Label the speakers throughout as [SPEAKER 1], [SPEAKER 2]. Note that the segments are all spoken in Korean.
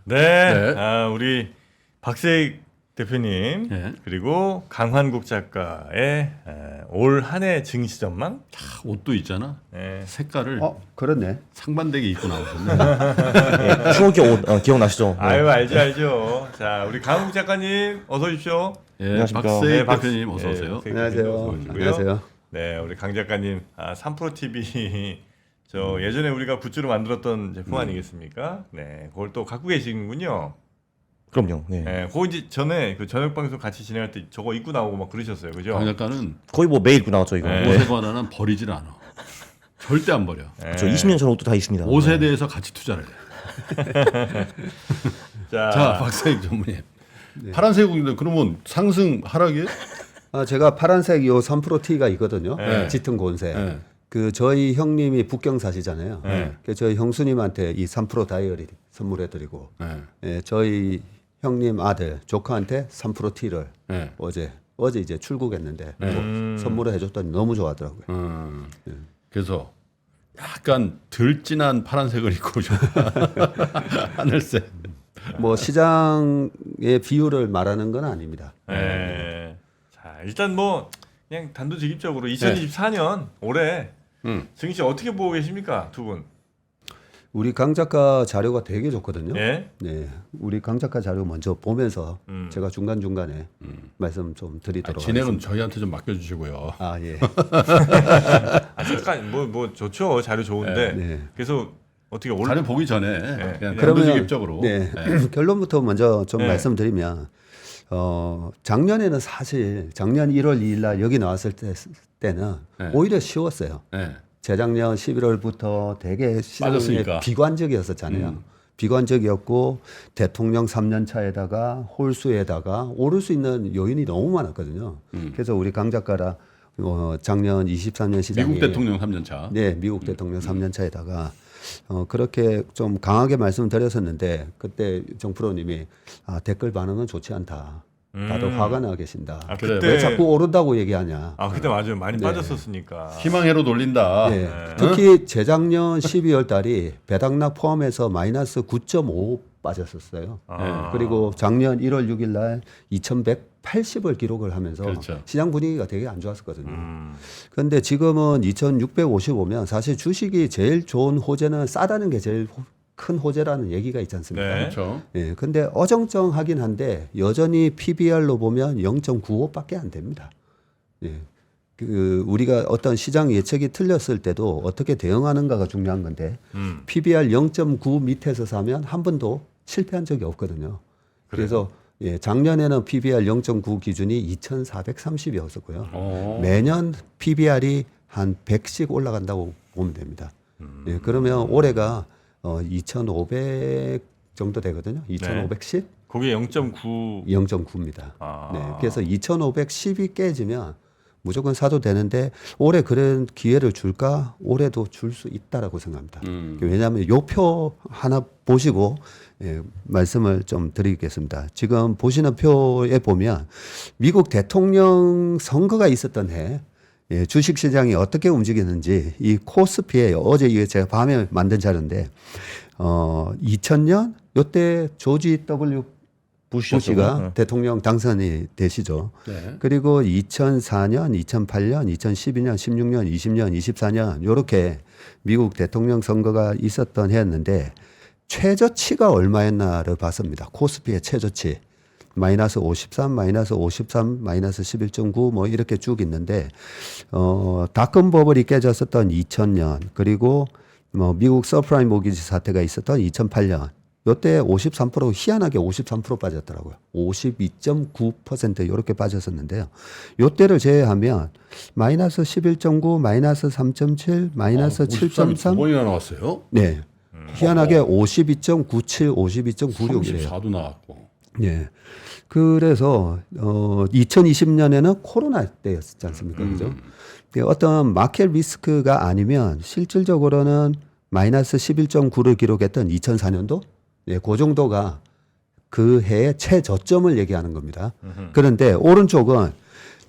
[SPEAKER 1] 네.
[SPEAKER 2] 네.
[SPEAKER 1] 우리 박세익 대표님
[SPEAKER 2] 네.
[SPEAKER 1] 그리고 강환국 작가의 올 한 해 증시 전망.
[SPEAKER 2] 옷도 있잖아.
[SPEAKER 1] 네.
[SPEAKER 2] 색깔을
[SPEAKER 3] 그렇네.
[SPEAKER 2] 상반되게 입고 나오셨네.
[SPEAKER 4] 예, 추억의 옷 기억나시죠? 네.
[SPEAKER 1] 아유 알죠. 자 우리 강환국 작가님 어서 오십시오.
[SPEAKER 2] 예,
[SPEAKER 4] 안녕하십니까.
[SPEAKER 2] 박세익
[SPEAKER 1] 박-
[SPEAKER 2] 대표님 어서 오세요.
[SPEAKER 1] 박세익
[SPEAKER 3] 안녕하세요.
[SPEAKER 1] 대표님 어서 오시고요.
[SPEAKER 3] 안녕하세요.
[SPEAKER 1] 네, 우리 강 작가님 3프로 TV 저 예전에 우리가 굿즈로 만들었던 제품 아니겠습니까? 네, 그걸 또 갖고 계시는군요.
[SPEAKER 4] 그럼요. 네.
[SPEAKER 1] 네, 그거 이제 전에 그 저녁 방송 같이 진행할 때 저거 입고 나오고 막 그러셨어요, 그죠?
[SPEAKER 2] 강 작가는
[SPEAKER 4] 거의 뭐 매일 입고 나왔죠 이거.
[SPEAKER 1] 네.
[SPEAKER 4] 네.
[SPEAKER 2] 옷에 관한은 버리질 않아. 절대 안 버려.
[SPEAKER 1] 네.
[SPEAKER 4] 저 20년 전 옷도 다 있습니다.
[SPEAKER 2] 옷에
[SPEAKER 4] 네.
[SPEAKER 2] 대해서 같이 투자를 해.
[SPEAKER 1] 자,
[SPEAKER 2] 자, 박세익 전무님. 파란색 옷인데 그러면 상승 하락이에요?
[SPEAKER 3] 제가 파란색 요 3프로 T가 있거든요.
[SPEAKER 1] 네.
[SPEAKER 3] 짙은 곤색.
[SPEAKER 2] 네.
[SPEAKER 3] 그 저희 형님이 북경 사시잖아요.
[SPEAKER 1] 네.
[SPEAKER 3] 그래서 저희 형수님한테 이 3프로 다이어리 선물해드리고,
[SPEAKER 2] 네.
[SPEAKER 3] 예, 저희 형님 아들 조카한테 3프로 T를
[SPEAKER 2] 네.
[SPEAKER 3] 어제 이제 출국했는데 또 선물을 해줬더니 너무 좋아하더라고요.
[SPEAKER 2] 그래서 약간 덜 진한 파란색을 입고 오죠. 하늘색.
[SPEAKER 3] 뭐 시장의 비율을 말하는 건 아닙니다.
[SPEAKER 1] 네. 자, 일단 뭐 그냥 단도직입적으로 2024년 올해 증시 어떻게 보고 계십니까, 두 분?
[SPEAKER 3] 우리 강 작가 자료가 되게 좋거든요.
[SPEAKER 1] 예.
[SPEAKER 3] 네, 우리 강 작가 자료 먼저 보면서 제가 중간 중간에 말씀 좀 드리도록
[SPEAKER 2] 진행은 저희한테 좀 맡겨주시고요.
[SPEAKER 3] 하겠습니다. 예.
[SPEAKER 1] 잠깐 뭐 좋죠, 자료 좋은데.
[SPEAKER 3] 네.
[SPEAKER 1] 그래서 어떻게 올
[SPEAKER 2] 자료 보기 전에
[SPEAKER 1] 네.
[SPEAKER 2] 그냥
[SPEAKER 3] 그러면-
[SPEAKER 2] 단도직입적으로.
[SPEAKER 3] 네. 결론부터 먼저 좀
[SPEAKER 1] 네.
[SPEAKER 3] 말씀드리면 작년에는 사실 작년 1월 2일 날 여기 나왔을 때는
[SPEAKER 2] 네.
[SPEAKER 3] 오히려 쉬웠어요.
[SPEAKER 2] 네.
[SPEAKER 3] 재작년 11월부터 되게 시장에
[SPEAKER 2] 빠졌으니까.
[SPEAKER 3] 비관적이었었잖아요. 비관적이었고 대통령 3년 차에다가 홀수에다가 오를 수 있는 요인이 너무 많았거든요. 그래서 우리 강 작가라 작년 23년 시장에
[SPEAKER 2] 미국 대통령 3년 차.
[SPEAKER 3] 네, 미국 대통령 3년 차에다가 그렇게 좀 강하게 말씀드렸었는데 그때 정프로님이 댓글 반응은 좋지 않다. 다들 화가 나 계신다.
[SPEAKER 2] 그래요.
[SPEAKER 3] 왜 자꾸 오른다고 얘기하냐.
[SPEAKER 1] 그때 맞아요. 많이
[SPEAKER 3] 네.
[SPEAKER 1] 빠졌었으니까.
[SPEAKER 2] 희망회로 돌린다.
[SPEAKER 3] 네. 특히 재작년 12월 달이 배당락 포함해서 마이너스 9.5 빠졌었어요. 그리고 작년 1월 6일 날 2180을 기록을 하면서
[SPEAKER 2] 그렇죠.
[SPEAKER 3] 시장 분위기가 되게 안 좋았었거든요. 그런데 지금은 2655면 사실 주식이 제일 좋은 호재는 싸다는 게 제일 큰 호재라는 얘기가 있지 않습니까?
[SPEAKER 1] 네.
[SPEAKER 2] 그렇죠.
[SPEAKER 3] 예, 근데 어정쩡하긴 한데 여전히 PBR로 보면 0.95밖에 안 됩니다. 예. 우리가 어떤 시장 예측이 틀렸을 때도 어떻게 대응하는가가 중요한 건데 PBR 0.9 밑에서 사면 한 번도 실패한 적이 없거든요. 그래서 예, 작년에는 PBR 0.9 기준이 2,430이었었고요. 매년 PBR이 한 100씩 올라간다고 보면 됩니다. 예, 그러면 올해가 2,500 정도 되거든요. 2,510?
[SPEAKER 1] 그게 0.9.
[SPEAKER 3] 0.9입니다.
[SPEAKER 1] 아.
[SPEAKER 3] 네, 그래서 2,510이 깨지면 무조건 사도 되는데 올해 그런 기회를 줄까? 올해도 줄 수 있다라고 생각합니다. 왜냐하면 요 표 하나 보시고 말씀을 좀 드리겠습니다. 지금 보시는 표에 보면 미국 대통령 선거가 있었던 해 주식시장이 어떻게 움직이는지 이 코스피에 어제 이게 제가 밤에 만든 자료인데 2000년 요때 조지 W 부시가 대통령 당선이 되시죠.
[SPEAKER 2] 네.
[SPEAKER 3] 그리고 2004년, 2008년, 2012년, 16년, 20년, 24년 요렇게 미국 대통령 선거가 있었던 해였는데 최저치가 얼마였나를 봤습니다. 코스피의 최저치. 마이너스 53, 마이너스 53, 마이너스 11.9 뭐 이렇게 쭉 있는데 닷컴 버블이 깨졌었던 2000년 그리고 뭐 미국 서프라임 모기지 사태가 있었던 2008년 요때 53% 희한하게 53% 빠졌더라고요. 52.9% 이렇게 빠졌었는데요. 요때를 제외하면 마이너스 11.9, 마이너스 3.7, 마이너스 7.3.
[SPEAKER 2] 두 번이나 나왔어요.
[SPEAKER 3] 네. 희한하게 52.97, 52.96이래요.
[SPEAKER 2] 34도 나왔고.
[SPEAKER 3] 예. 그래서 2020년에는 코로나 때였지 않습니까? 그죠? 어떤 마켓 리스크가 아니면 실질적으로는 마이너스 11.9를 기록했던 2004년도 예, 그 정도가 그 해의 최저점을 얘기하는 겁니다. 그런데 오른쪽은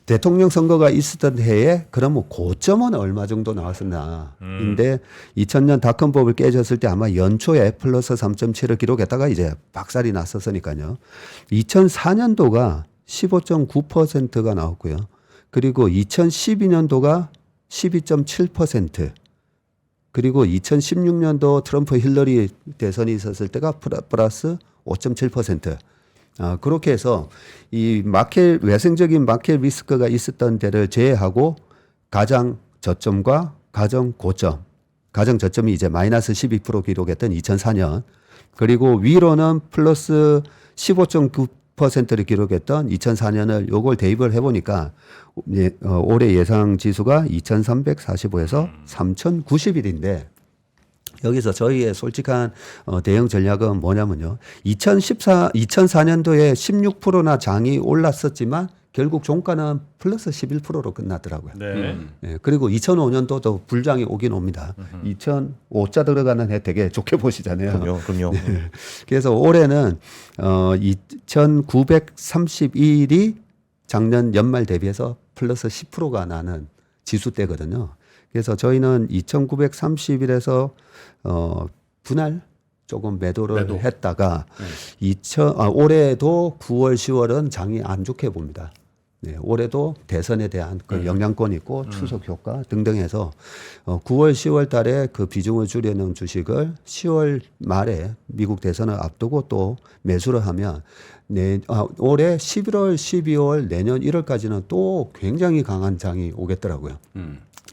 [SPEAKER 3] 대통령 선거가 있었던 해에 그러면 고점은 얼마 정도 나왔었나인데 2000년 닷컴법을 깨졌을 때 아마 연초에 플러스 3.7을 기록했다가 이제 박살이 났었으니까요. 2004년도가 15.9%가 나왔고요. 그리고 2012년도가 12.7%, 그리고 2016년도 트럼프 힐러리 대선이 있었을 때가 플러스 5.7%. 그렇게 해서 이 외생적인 마켓 리스크가 있었던 데를 제외하고 가장 저점과 가장 고점, 가장 저점이 이제 마이너스 12% 기록했던 2004년, 그리고 위로는 플러스 15.9%를 기록했던 2004년을 요걸 대입을 해보니까 올해 예상 지수가 2345에서 3091인데 여기서 저희의 솔직한 대응 전략은 뭐냐면요. 2004년도에 16%나 장이 올랐었지만 결국 종가는 플러스 11%로 끝났더라고요.
[SPEAKER 1] 네.
[SPEAKER 3] 예, 그리고 2005년도도 불장이 오긴 옵니다. 2005자 들어가는 해 되게 좋게 보시잖아요.
[SPEAKER 4] 그럼요.
[SPEAKER 3] 그래서 올해는 2,931이 작년 연말 대비해서 플러스 10%가 나는 지수 때거든요. 그래서 저희는 2,931에서 분할 조금 매도를 했다가 올해도 9월, 10월은 장이 안 좋게 봅니다. 네, 올해도 대선에 대한 그 영향권이 있고 추석 효과 등등 해서 9월, 10월 달에 그 비중을 줄여놓은 주식을 10월 말에 미국 대선을 앞두고 또 매수를 하면 올해 11월, 12월, 내년 1월까지는 또 굉장히 강한 장이 오겠더라고요.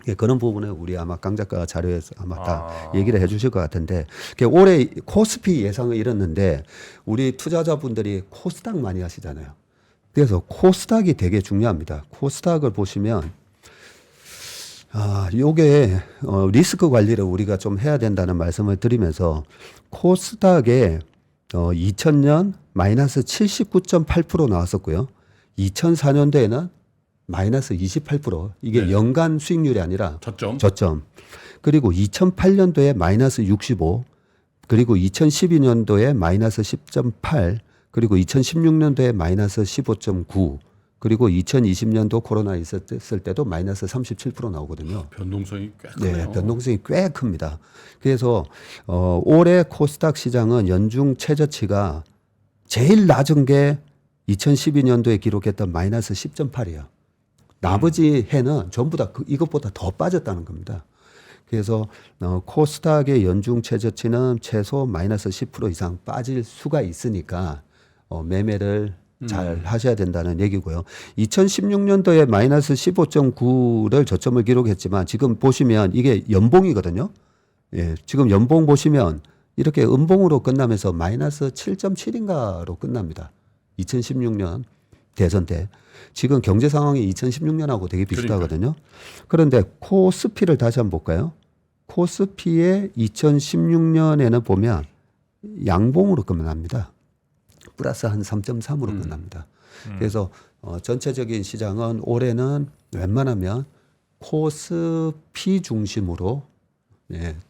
[SPEAKER 3] 예, 그런 부분에 우리 아마 강 작가가 자료에서 아마 다 얘기를 해 주실 것 같은데, 올해 코스피 예상을 이뤘는데 우리 투자자분들이 코스닥 많이 하시잖아요. 그래서 코스닥이 되게 중요합니다. 코스닥을 보시면 요게 리스크 관리를 우리가 좀 해야 된다는 말씀을 드리면서 코스닥에 2000년 마이너스 79.8% 나왔었고요. 2004년도에는 마이너스 28%. 이게
[SPEAKER 2] 네.
[SPEAKER 3] 연간 수익률이 아니라
[SPEAKER 2] 저점.
[SPEAKER 3] 그리고 2008년도에 마이너스 65, 그리고 2012년도에 마이너스 10.8, 그리고 2016년도에 마이너스 15.9, 그리고 2020년도 코로나 있었을 때도 마이너스 37% 나오거든요.
[SPEAKER 2] 변동성이 꽤 크네요.
[SPEAKER 3] 네, 변동성이 꽤 큽니다. 그래서 올해 코스닥 시장은 연중 최저치가 제일 낮은 게 2012년도에 기록했던 마이너스 10.8이에요. 나머지 해는 전부 다 이것보다 더 빠졌다는 겁니다. 그래서 코스닥의 연중 최저치는 최소 마이너스 10% 이상 빠질 수가 있으니까 매매를 잘 하셔야 된다는 얘기고요. 2016년도에 마이너스 15.9를 저점을 기록했지만 지금 보시면 이게 연봉이거든요. 예, 지금 연봉 보시면 이렇게 음봉으로 끝나면서 마이너스 7.7인가로 끝납니다. 2016년 대선 때. 지금 경제 상황이 2016년하고 되게 비슷하거든요. 그런데 코스피를 다시 한번 볼까요? 코스피의 2016년에는 보면 양봉으로 끝납니다. 플러스 한 3.3으로 끝납니다. 그래서 전체적인 시장은 올해는 웬만하면 코스피 중심으로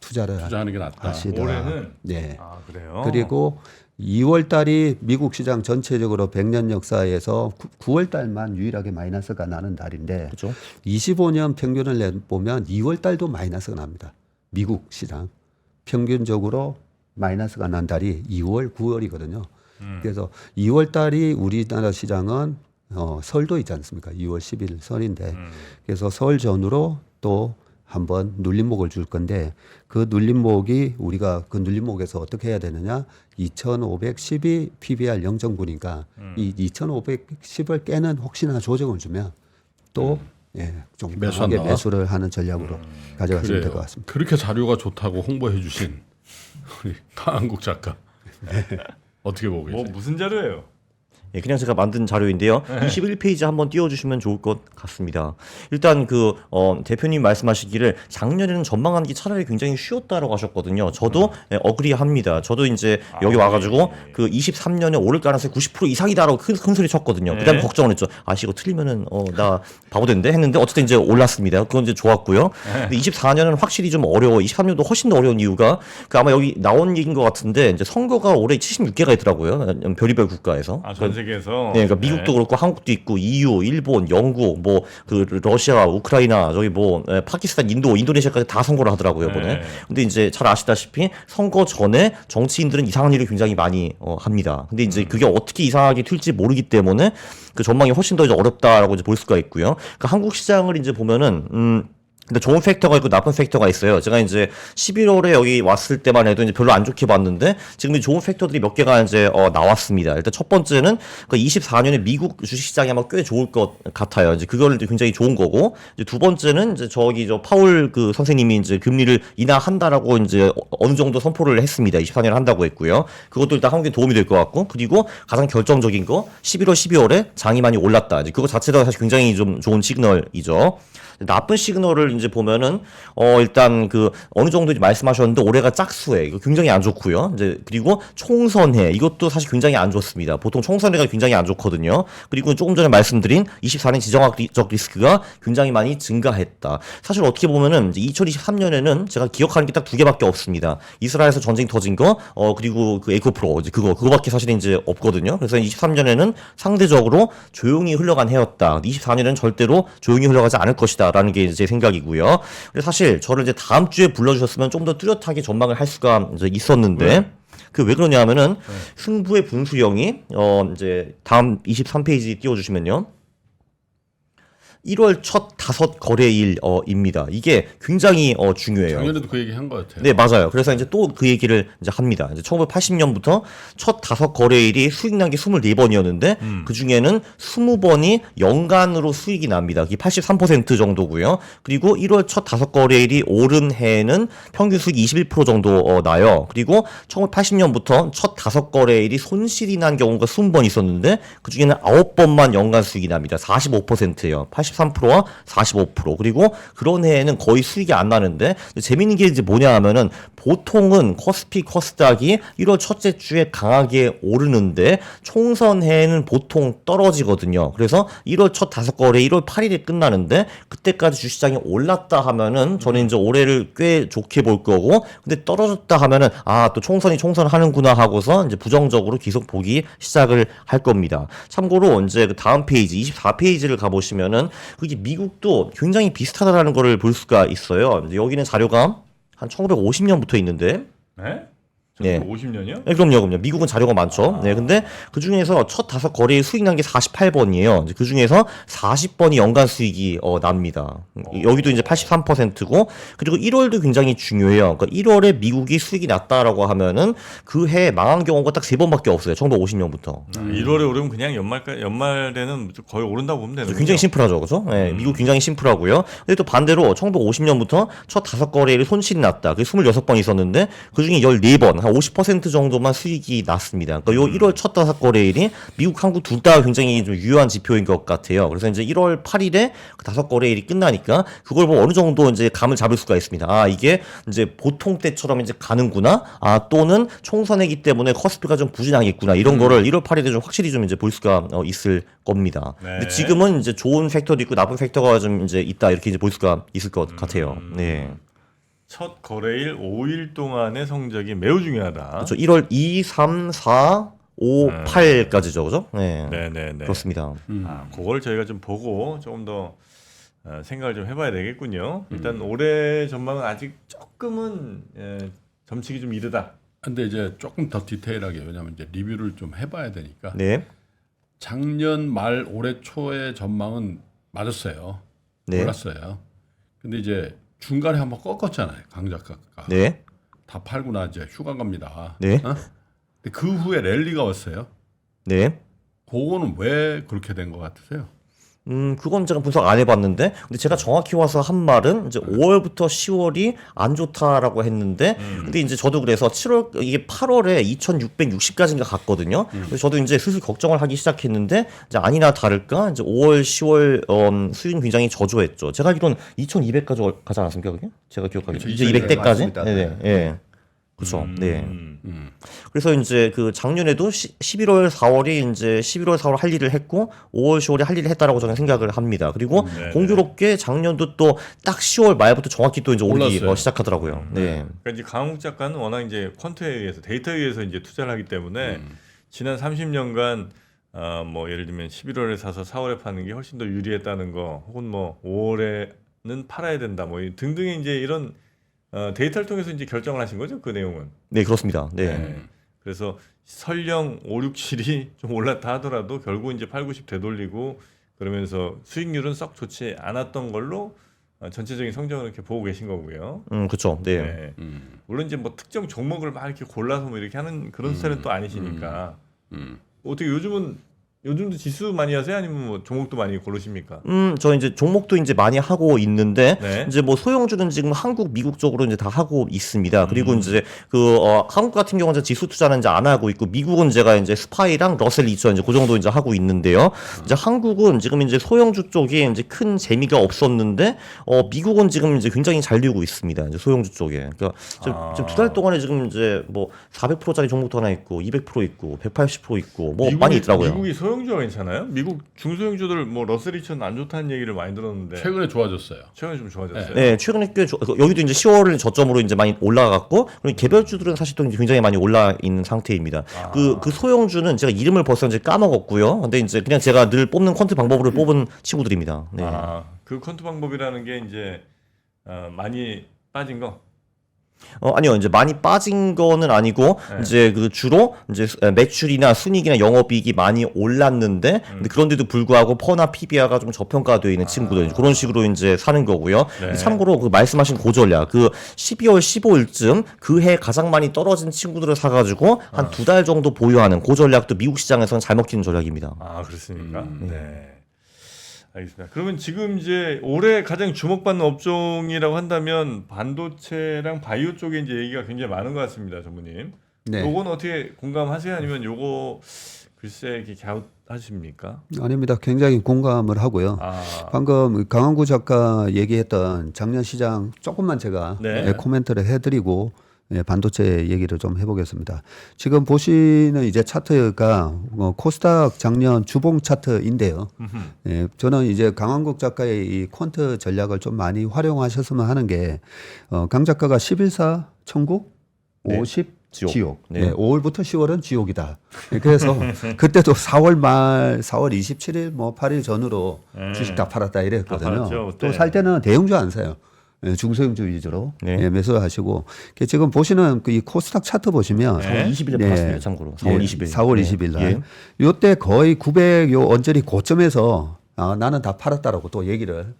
[SPEAKER 3] 투자하는
[SPEAKER 2] 게 낫다.
[SPEAKER 3] 하시다.
[SPEAKER 1] 올해는
[SPEAKER 3] 네.
[SPEAKER 1] 그래요.
[SPEAKER 3] 그리고 2월 달이 미국 시장 전체적으로 100년 역사에서 9월 달만 유일하게 마이너스가 나는 달인데
[SPEAKER 4] 그렇죠.
[SPEAKER 3] 25년 평균을 보면 2월 달도 마이너스가 납니다. 미국 시장 평균적으로 마이너스가 난 달이 2월, 9월이거든요. 그래서 2월 달이 우리나라 시장은 설도 있지 않습니까? 2월 10일 설인데 그래서 설 전후로 또 한번 눌림목을 줄 건데 그 눌림목이 우리가 그 눌림목에서 어떻게 해야 되느냐? 2510이 PBR 0.9니까 이 2510을 깨는 혹시나 조정을 주면 또 좀 강하게 매수를 하는 전략으로 가져가시면 될 것 같습니다.
[SPEAKER 2] 그렇게 자료가 좋다고 홍보해 주신 우리 강한국 작가 어떻게 보고 계세요?
[SPEAKER 1] 무슨 자료예요?
[SPEAKER 4] 예, 그냥 제가 만든 자료인데요. 21페이지 한번 띄워주시면 좋을 것 같습니다. 일단 대표님 말씀하시기를 작년에는 전망하는 게 차라리 굉장히 쉬웠다라고 하셨거든요. 저도 어그리합니다. 저도 이제 여기 와가지고 그 23년에 오를 가능성이 90% 이상이다라고 큰 소리 쳤거든요. 그다음에 걱정을 했죠. 이거 틀리면은 나 바보 된대 했는데 어쨌든 이제 올랐습니다. 그건 이제 좋았고요. 근데 24년은 확실히 좀 어려워. 23년도 훨씬 더 어려운 이유가 아마 여기 나온 얘기인 것 같은데 이제 선거가 올해 76개가 있더라고요. 별의별 국가에서.
[SPEAKER 1] 전 세계에서.
[SPEAKER 4] 네, 그러니까 미국도 그렇고 한국도 있고 EU, 일본, 영국, 뭐 그 러시아, 우크라이나, 저기 뭐 파키스탄, 인도네시아까지 다 선거를 하더라고요 이번에.
[SPEAKER 1] 네.
[SPEAKER 4] 근데 이제 잘 아시다시피 선거 전에 정치인들은 이상한 일을 굉장히 많이 합니다. 근데 이제 그게 어떻게 이상하게 튈지 모르기 때문에 그 전망이 훨씬 더 이제 어렵다라고 이제 볼 수가 있고요. 그러니까 한국 시장을 이제 보면은 근데 좋은 팩터가 있고 나쁜 팩터가 있어요. 제가 이제 11월에 여기 왔을 때만 해도 이제 별로 안 좋게 봤는데 지금 이 좋은 팩터들이 몇 개가 이제 나왔습니다. 일단 첫 번째는 그 24년에 미국 주식시장이 아마 꽤 좋을 것 같아요. 이제 그걸 굉장히 좋은 거고, 이제 두 번째는 이제 저 파울 그 선생님이 이제 금리를 인하한다라고 이제 어느 정도 선포를 했습니다. 24년에 한다고 했고요. 그것도 일단 한국에 도움이 될 것 같고, 그리고 가장 결정적인 거 11월, 12월에 장이 많이 올랐다. 이제 그거 자체가 사실 굉장히 좀 좋은 시그널이죠. 나쁜 시그널을 이제 보면은 일단 그 어느 정도 이제 말씀하셨는데 올해가 짝수해 이거 굉장히 안 좋고요. 이제 그리고 총선해 이것도 사실 굉장히 안 좋습니다. 보통 총선해가 굉장히 안 좋거든요. 그리고 조금 전에 말씀드린 24년 지정학적 리스크가 굉장히 많이 증가했다. 사실 어떻게 보면은 이제 2023년에는 제가 기억하는 게 딱 두 개밖에 없습니다. 이스라엘에서 전쟁 터진 거 그리고 그 에코프로 이제 그거밖에 사실 이제 없거든요. 그래서 23년에는 상대적으로 조용히 흘러간 해였다. 24년에는 절대로 조용히 흘러가지 않을 것이다. 라는 게 제 생각이고요. 그래서 사실 저를 이제 다음 주에 불러주셨으면 좀 더 뚜렷하게 전망을 할 수가 이제 있었는데 그 왜 그러냐면은 승부의 분수령이 이제 다음 23페이지 띄워주시면요. 1월 첫 5거래일입니다. 이게 굉장히 중요해요.
[SPEAKER 2] 작년에도 그 얘기 한 것 같아요.
[SPEAKER 4] 네, 맞아요. 그래서 이제 또 그 얘기를 이제 합니다. 이제 1980년부터 첫 5거래일이 수익 난 게 24번이었는데 그 중에는 20번이 연간으로 수익이 납니다. 그게 83% 정도고요. 그리고 1월 첫 5거래일이 오른 해에는 평균 수익이 21% 정도 나요. 그리고 1980년부터 첫 5거래일이 손실이 난 경우가 20번 있었는데 그 중에는 9번만 연간 수익이 납니다. 45%예요. 83%와 45%. 그리고 그런 해에는 거의 수익이 안 나는데 재밌는 게 이제 뭐냐 하면은 보통은 코스피 코스닥이 1월 첫째 주에 강하게 오르는데 총선 해에는 보통 떨어지거든요. 그래서 1월 첫 5거래 1월 8일에 끝나는데 그때까지 주식시장이 올랐다 하면은 저는 이제 올해를 꽤 좋게 볼 거고, 근데 떨어졌다 하면은 또 총선하는구나 하고서 이제 부정적으로 계속 보기 시작을 할 겁니다. 참고로 이제 그 다음 페이지 24페이지를 가보시면은 그게 미국도 굉장히 비슷하다라는 거를 볼 수가 있어요. 이제 여기는 자료가 한 1950년부터 있는데.
[SPEAKER 1] 네?
[SPEAKER 4] 네.
[SPEAKER 1] 50년이요?
[SPEAKER 4] 네, 그럼요. 미국은 자료가 많죠. 네, 근데 그 중에서 첫 5거래일 수익 난 게 48번이에요. 그 중에서 40번이 연간 수익이 납니다. 여기도 이제 83%고, 그리고 1월도 굉장히 중요해요. 그러니까 1월에 미국이 수익이 났다라고 하면은 그 해 망한 경우가 딱 3번밖에 없어요. 1950년부터.
[SPEAKER 1] 1월에 오르면 그냥 연말에는 거의 오른다고 보면 되는 거죠.
[SPEAKER 4] 굉장히 심플하죠, 그죠? 네, 미국 굉장히 심플하고요. 근데 또 반대로 1950년부터 첫 5거래일이 손실이 났다. 그게 26번 있었는데 그 중에 14번, 한 50% 정도만 수익이 났습니다. 그러니까 요 1월 첫 5거래일이 미국, 한국 둘 다 굉장히 좀 유효한 지표인 것 같아요. 그래서 이제 1월 8일에 그 5거래일이 끝나니까 그걸 보면 어느 정도 이제 감을 잡을 수가 있습니다. 이게 이제 보통 때처럼 이제 가는구나. 또는 총선이기 때문에 코스피가 좀 부진하겠구나. 이런 거를 1월 8일에 좀 확실히 좀 이제 볼 수가 있을 겁니다.
[SPEAKER 1] 네.
[SPEAKER 4] 근데 지금은 이제 좋은 팩터도 있고 나쁜 팩터가 좀 이제 있다. 이렇게 이제 볼 수가 있을 것 같아요. 네.
[SPEAKER 1] 첫 거래일 5일 동안의 성적이 매우 중요하다.
[SPEAKER 4] 그렇죠. 1월 2, 3, 4, 5, 8까지죠. 그죠? 네.
[SPEAKER 1] 네네네.
[SPEAKER 4] 그렇습니다.
[SPEAKER 1] 그걸 저희가 좀 보고 조금 더 생각을 좀 해봐야 되겠군요. 일단 올해 전망은 아직 조금은 점치기 좀 이르다.
[SPEAKER 2] 근데 이제 조금 더 디테일하게, 왜냐하면 이제 리뷰를 좀 해봐야 되니까.
[SPEAKER 4] 네.
[SPEAKER 2] 작년 말 올해 초의 전망은 맞았어요.
[SPEAKER 4] 네.
[SPEAKER 2] 올랐어요. 근데 이제 중간에 한번 꺾었잖아요. 강 작가가.
[SPEAKER 4] 네.
[SPEAKER 2] 다 팔고 나 이제 휴가 갑니다.
[SPEAKER 4] 네.
[SPEAKER 2] 근데 그 후에 랠리가 왔어요.
[SPEAKER 4] 네.
[SPEAKER 2] 그거는 왜 그렇게 된 것 같으세요?
[SPEAKER 4] 그건 제가 분석 안 해봤는데, 근데 제가 정확히 와서 한 말은 이제 5월부터 10월이 안 좋다라고 했는데, 근데 이제 저도 그래서 7월, 이게 8월에 2660까지인가 갔거든요. 그래서 저도 이제 슬슬 걱정을 하기 시작했는데, 이제 아니나 다를까, 이제 5월, 10월, 수익은 굉장히 저조했죠. 제가 알기로는 2200까지 가지 않았습니까, 그게? 제가 기억하기로. 이제 200대까지?
[SPEAKER 3] 맞습니다.
[SPEAKER 4] 네네. 예. 그렇죠. 네. 그래서 이제 그 작년에도 11월, 4월이 이제 11월, 4월 할 일을 했고 5월, 10월이 할 일을 했다라고 저는 생각을 합니다. 그리고 공교롭게 작년도 또 딱 10월 말부터 정확히 또 이제 오르기 시작하더라고요. 네.
[SPEAKER 1] 그러니까 이제 강욱 작가는 워낙 이제 퀀트에 의해서 데이터에 의해서 이제 투자를 하기 때문에 지난 30년간 뭐 예를 들면 11월에 사서 4월에 파는 게 훨씬 더 유리했다는 거, 혹은 뭐 5월에는 팔아야 된다, 뭐 등등의 이제 이런 데이터를 통해서 이제 결정을 하신 거죠, 그 내용은.
[SPEAKER 4] 네, 그렇습니다. 네.
[SPEAKER 1] 네. 그래서 설령 5, 6, 7이 좀 올랐다 하더라도 결국 이제 8, 90 되돌리고 그러면서 수익률은 썩 좋지 않았던 걸로 전체적인 성적을 이렇게 보고 계신 거고요.
[SPEAKER 4] 그렇죠. 네.
[SPEAKER 1] 네. 물론 이제 뭐 특정 종목을 막 이렇게 골라서 뭐 이렇게 하는 그런 스타일은 또 아니시니까. 어떻게 요즘도 지수 많이 하세요? 아니면 뭐 종목도 많이 고르십니까?
[SPEAKER 4] 저 이제 종목도 이제 많이 하고 있는데
[SPEAKER 1] 네.
[SPEAKER 4] 이제 뭐 소형주는 지금 한국, 미국 쪽으로 이제 다 하고 있습니다. 그리고 이제 한국 같은 경우는 이제 지수 투자는 이제 안 하고 있고 미국은 제가 이제 스파이랑 러셀 2000 이제 그 정도 이제 하고 있는데요. 이제 한국은 지금 이제 소형주 쪽에 이제 큰 재미가 없었는데 미국은 지금 이제 굉장히 잘 되고 있습니다. 이제 소형주 쪽에. 그러니까 지금 2달 동안에 지금 이제 뭐 400%짜리 종목도 하나 있고 200% 있고 180% 있고 뭐 많이 있더라고요.
[SPEAKER 1] 미국이 소형주가 괜찮아요? 미국 중소형주들 뭐 러셀 2000 안 좋다는 얘기를 많이 들었는데
[SPEAKER 2] 최근에 좋아졌어요.
[SPEAKER 1] 최근에 좀 좋아졌어요.
[SPEAKER 4] 네, 최근에 꽤 여기도 이제 10월을 저점으로 이제 많이 올라갔고, 그리고 개별주들은 사실 또 굉장히 많이 올라 있는 상태입니다. 그 소형주는 제가 이름을 벌써 이제 까먹었고요. 근데 이제 그냥 제가 늘 뽑는 퀀트 방법으로 뽑은 친구들입니다. 네.
[SPEAKER 1] 그 퀀트 방법이라는 게 이제 많이 빠진 거.
[SPEAKER 4] 아니요, 이제 많이 빠진 거는 아니고, 이제 주로 이제 매출이나 순이익이나 영업이익이 많이 올랐는데, 근데 그런데도 불구하고 퍼나 PBR가 좀 저평가되어 있는 친구들, 그런 식으로 이제 사는 거고요.
[SPEAKER 1] 네.
[SPEAKER 4] 참고로 그 말씀하신 고전략, 12월 15일쯤 그 해 가장 많이 떨어진 친구들을 사가지고 한 2달 정도 보유하는 고전략도 미국 시장에서는 잘 먹히는 전략입니다.
[SPEAKER 1] 그렇습니까? 네. 알겠습니다. 그러면 지금 이제 올해 가장 주목받는 업종이라고 한다면 반도체랑 바이오 쪽에 이제 얘기가 굉장히 많은 것 같습니다, 전무님.
[SPEAKER 3] 네.
[SPEAKER 1] 요건 어떻게 공감하세요? 아니면 요거 글쎄 이렇게 갸웃하십니까?
[SPEAKER 3] 아닙니다. 굉장히 공감을 하고요. 방금 강한구 작가 얘기했던 작년 시장 조금만 제가
[SPEAKER 1] 네.
[SPEAKER 3] 코멘트를 해드리고 반도체 얘기를 좀 해보겠습니다. 지금 보시는 이제 차트가 코스닥 작년 주봉 차트인데요. 저는 이제 강한국 작가의 이 퀀트 전략을 좀 많이 활용하셨으면 하는 게 강 작가가 11사 천국,
[SPEAKER 4] 네.
[SPEAKER 3] 50 지옥.
[SPEAKER 4] 네.
[SPEAKER 3] 네. 5월부터 10월은 지옥이다. 그래서 그때도 4월 말, 4월 27일, 뭐 8일 전으로 주식 다 팔았다 이랬거든요.
[SPEAKER 1] 다 팔았죠,
[SPEAKER 3] 또 살 때는 대형주 안 사요. 중소형주 위주로 매수하시고 지금 보시는 이 코스닥 차트 보시면
[SPEAKER 4] 4월 20일에 팔았습니다. 참고로 4월 20일.
[SPEAKER 3] 4월 20일 날. 요때 거의 900 요 언저리 고점에서 나는 다 팔았다라고 또 얘기를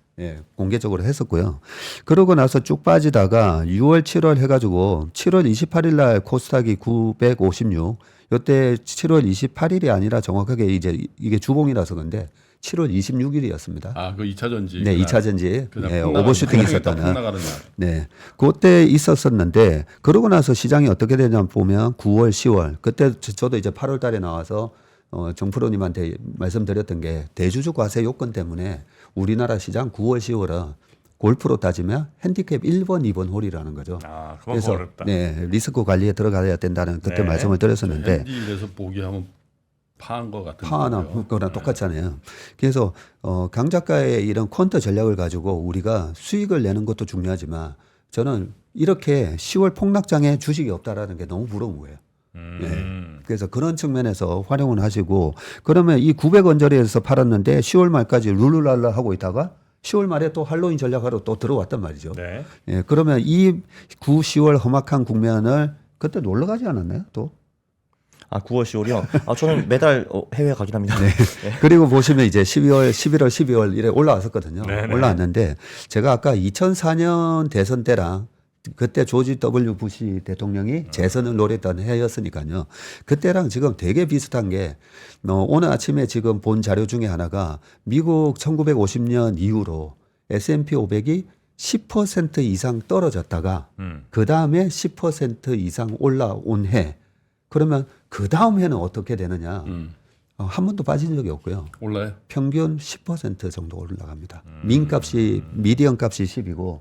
[SPEAKER 3] 공개적으로 했었고요. 그러고 나서 쭉 빠지다가 6월, 7월 해가지고 7월 28일 날 코스닥이 956. 요때 7월 28일이 아니라 정확하게 이제 이게 주봉이라서 근데 7월 26일이었습니다.
[SPEAKER 2] 그 2차 전지.
[SPEAKER 3] 네, 2차 전지. 오버슈팅이 있었다는.
[SPEAKER 2] 나가는 날.
[SPEAKER 3] 네. 그때 있었었는데 그러고 나서 시장이 어떻게 되냐면 보면 9월, 10월. 그때 저도 이제 8월 달에 나와서 정프로님한테 말씀드렸던 게 대주주 과세 요건 때문에 우리나라 시장 9월, 10월은 골프로 따지면 핸디캡 1번, 2번 홀이라는 거죠.
[SPEAKER 1] 그만큼 어렵다.
[SPEAKER 3] 네, 리스크 관리에 들어가야 된다는 그때 말씀을 드렸었는데
[SPEAKER 2] 핸디에서 보기하면 파한 거 같은
[SPEAKER 3] 파나 거랑 똑같잖아요. 그래서 강 작가의 이런 퀀트 전략을 가지고 우리가 수익을 내는 것도 중요하지만 저는 이렇게 10월 폭락장에 주식이 없다라는 게 너무 부러운 거예요. 네. 그래서 그런 측면에서 활용을 하시고 그러면 이 900원짜리에서 팔았는데 10월 말까지 룰루랄라 하고 있다가 10월 말에 또 할로윈 전략하러 또 들어왔단 말이죠.
[SPEAKER 1] 네.
[SPEAKER 3] 예, 그러면 이 9, 10월 험악한 국면을 그때 놀러 가지 않았나요? 또?
[SPEAKER 4] 9월, 10월이요? 저는 매달 해외 가긴 합니다.
[SPEAKER 3] 네. 그리고 보시면 이제 12월, 11월, 12월 이래 올라왔었거든요.
[SPEAKER 1] 네네.
[SPEAKER 3] 올라왔는데 제가 아까 2004년 대선 때랑 그때 조지 W 부시 대통령이 재선을 노렸던 해였으니까요. 그때랑 지금 되게 비슷한 게 오늘 아침에 지금 본 자료 중에 하나가 미국 1950년 이후로 S&P 500이 10% 이상 떨어졌다가 그 다음에 10% 이상 올라온 해. 그러면 그 다음 해는 어떻게 되느냐. 한 번도 빠진 적이 없고요.
[SPEAKER 2] 올라요?
[SPEAKER 3] 평균 10% 정도 올라갑니다. 민값이 미디언 값이 10이고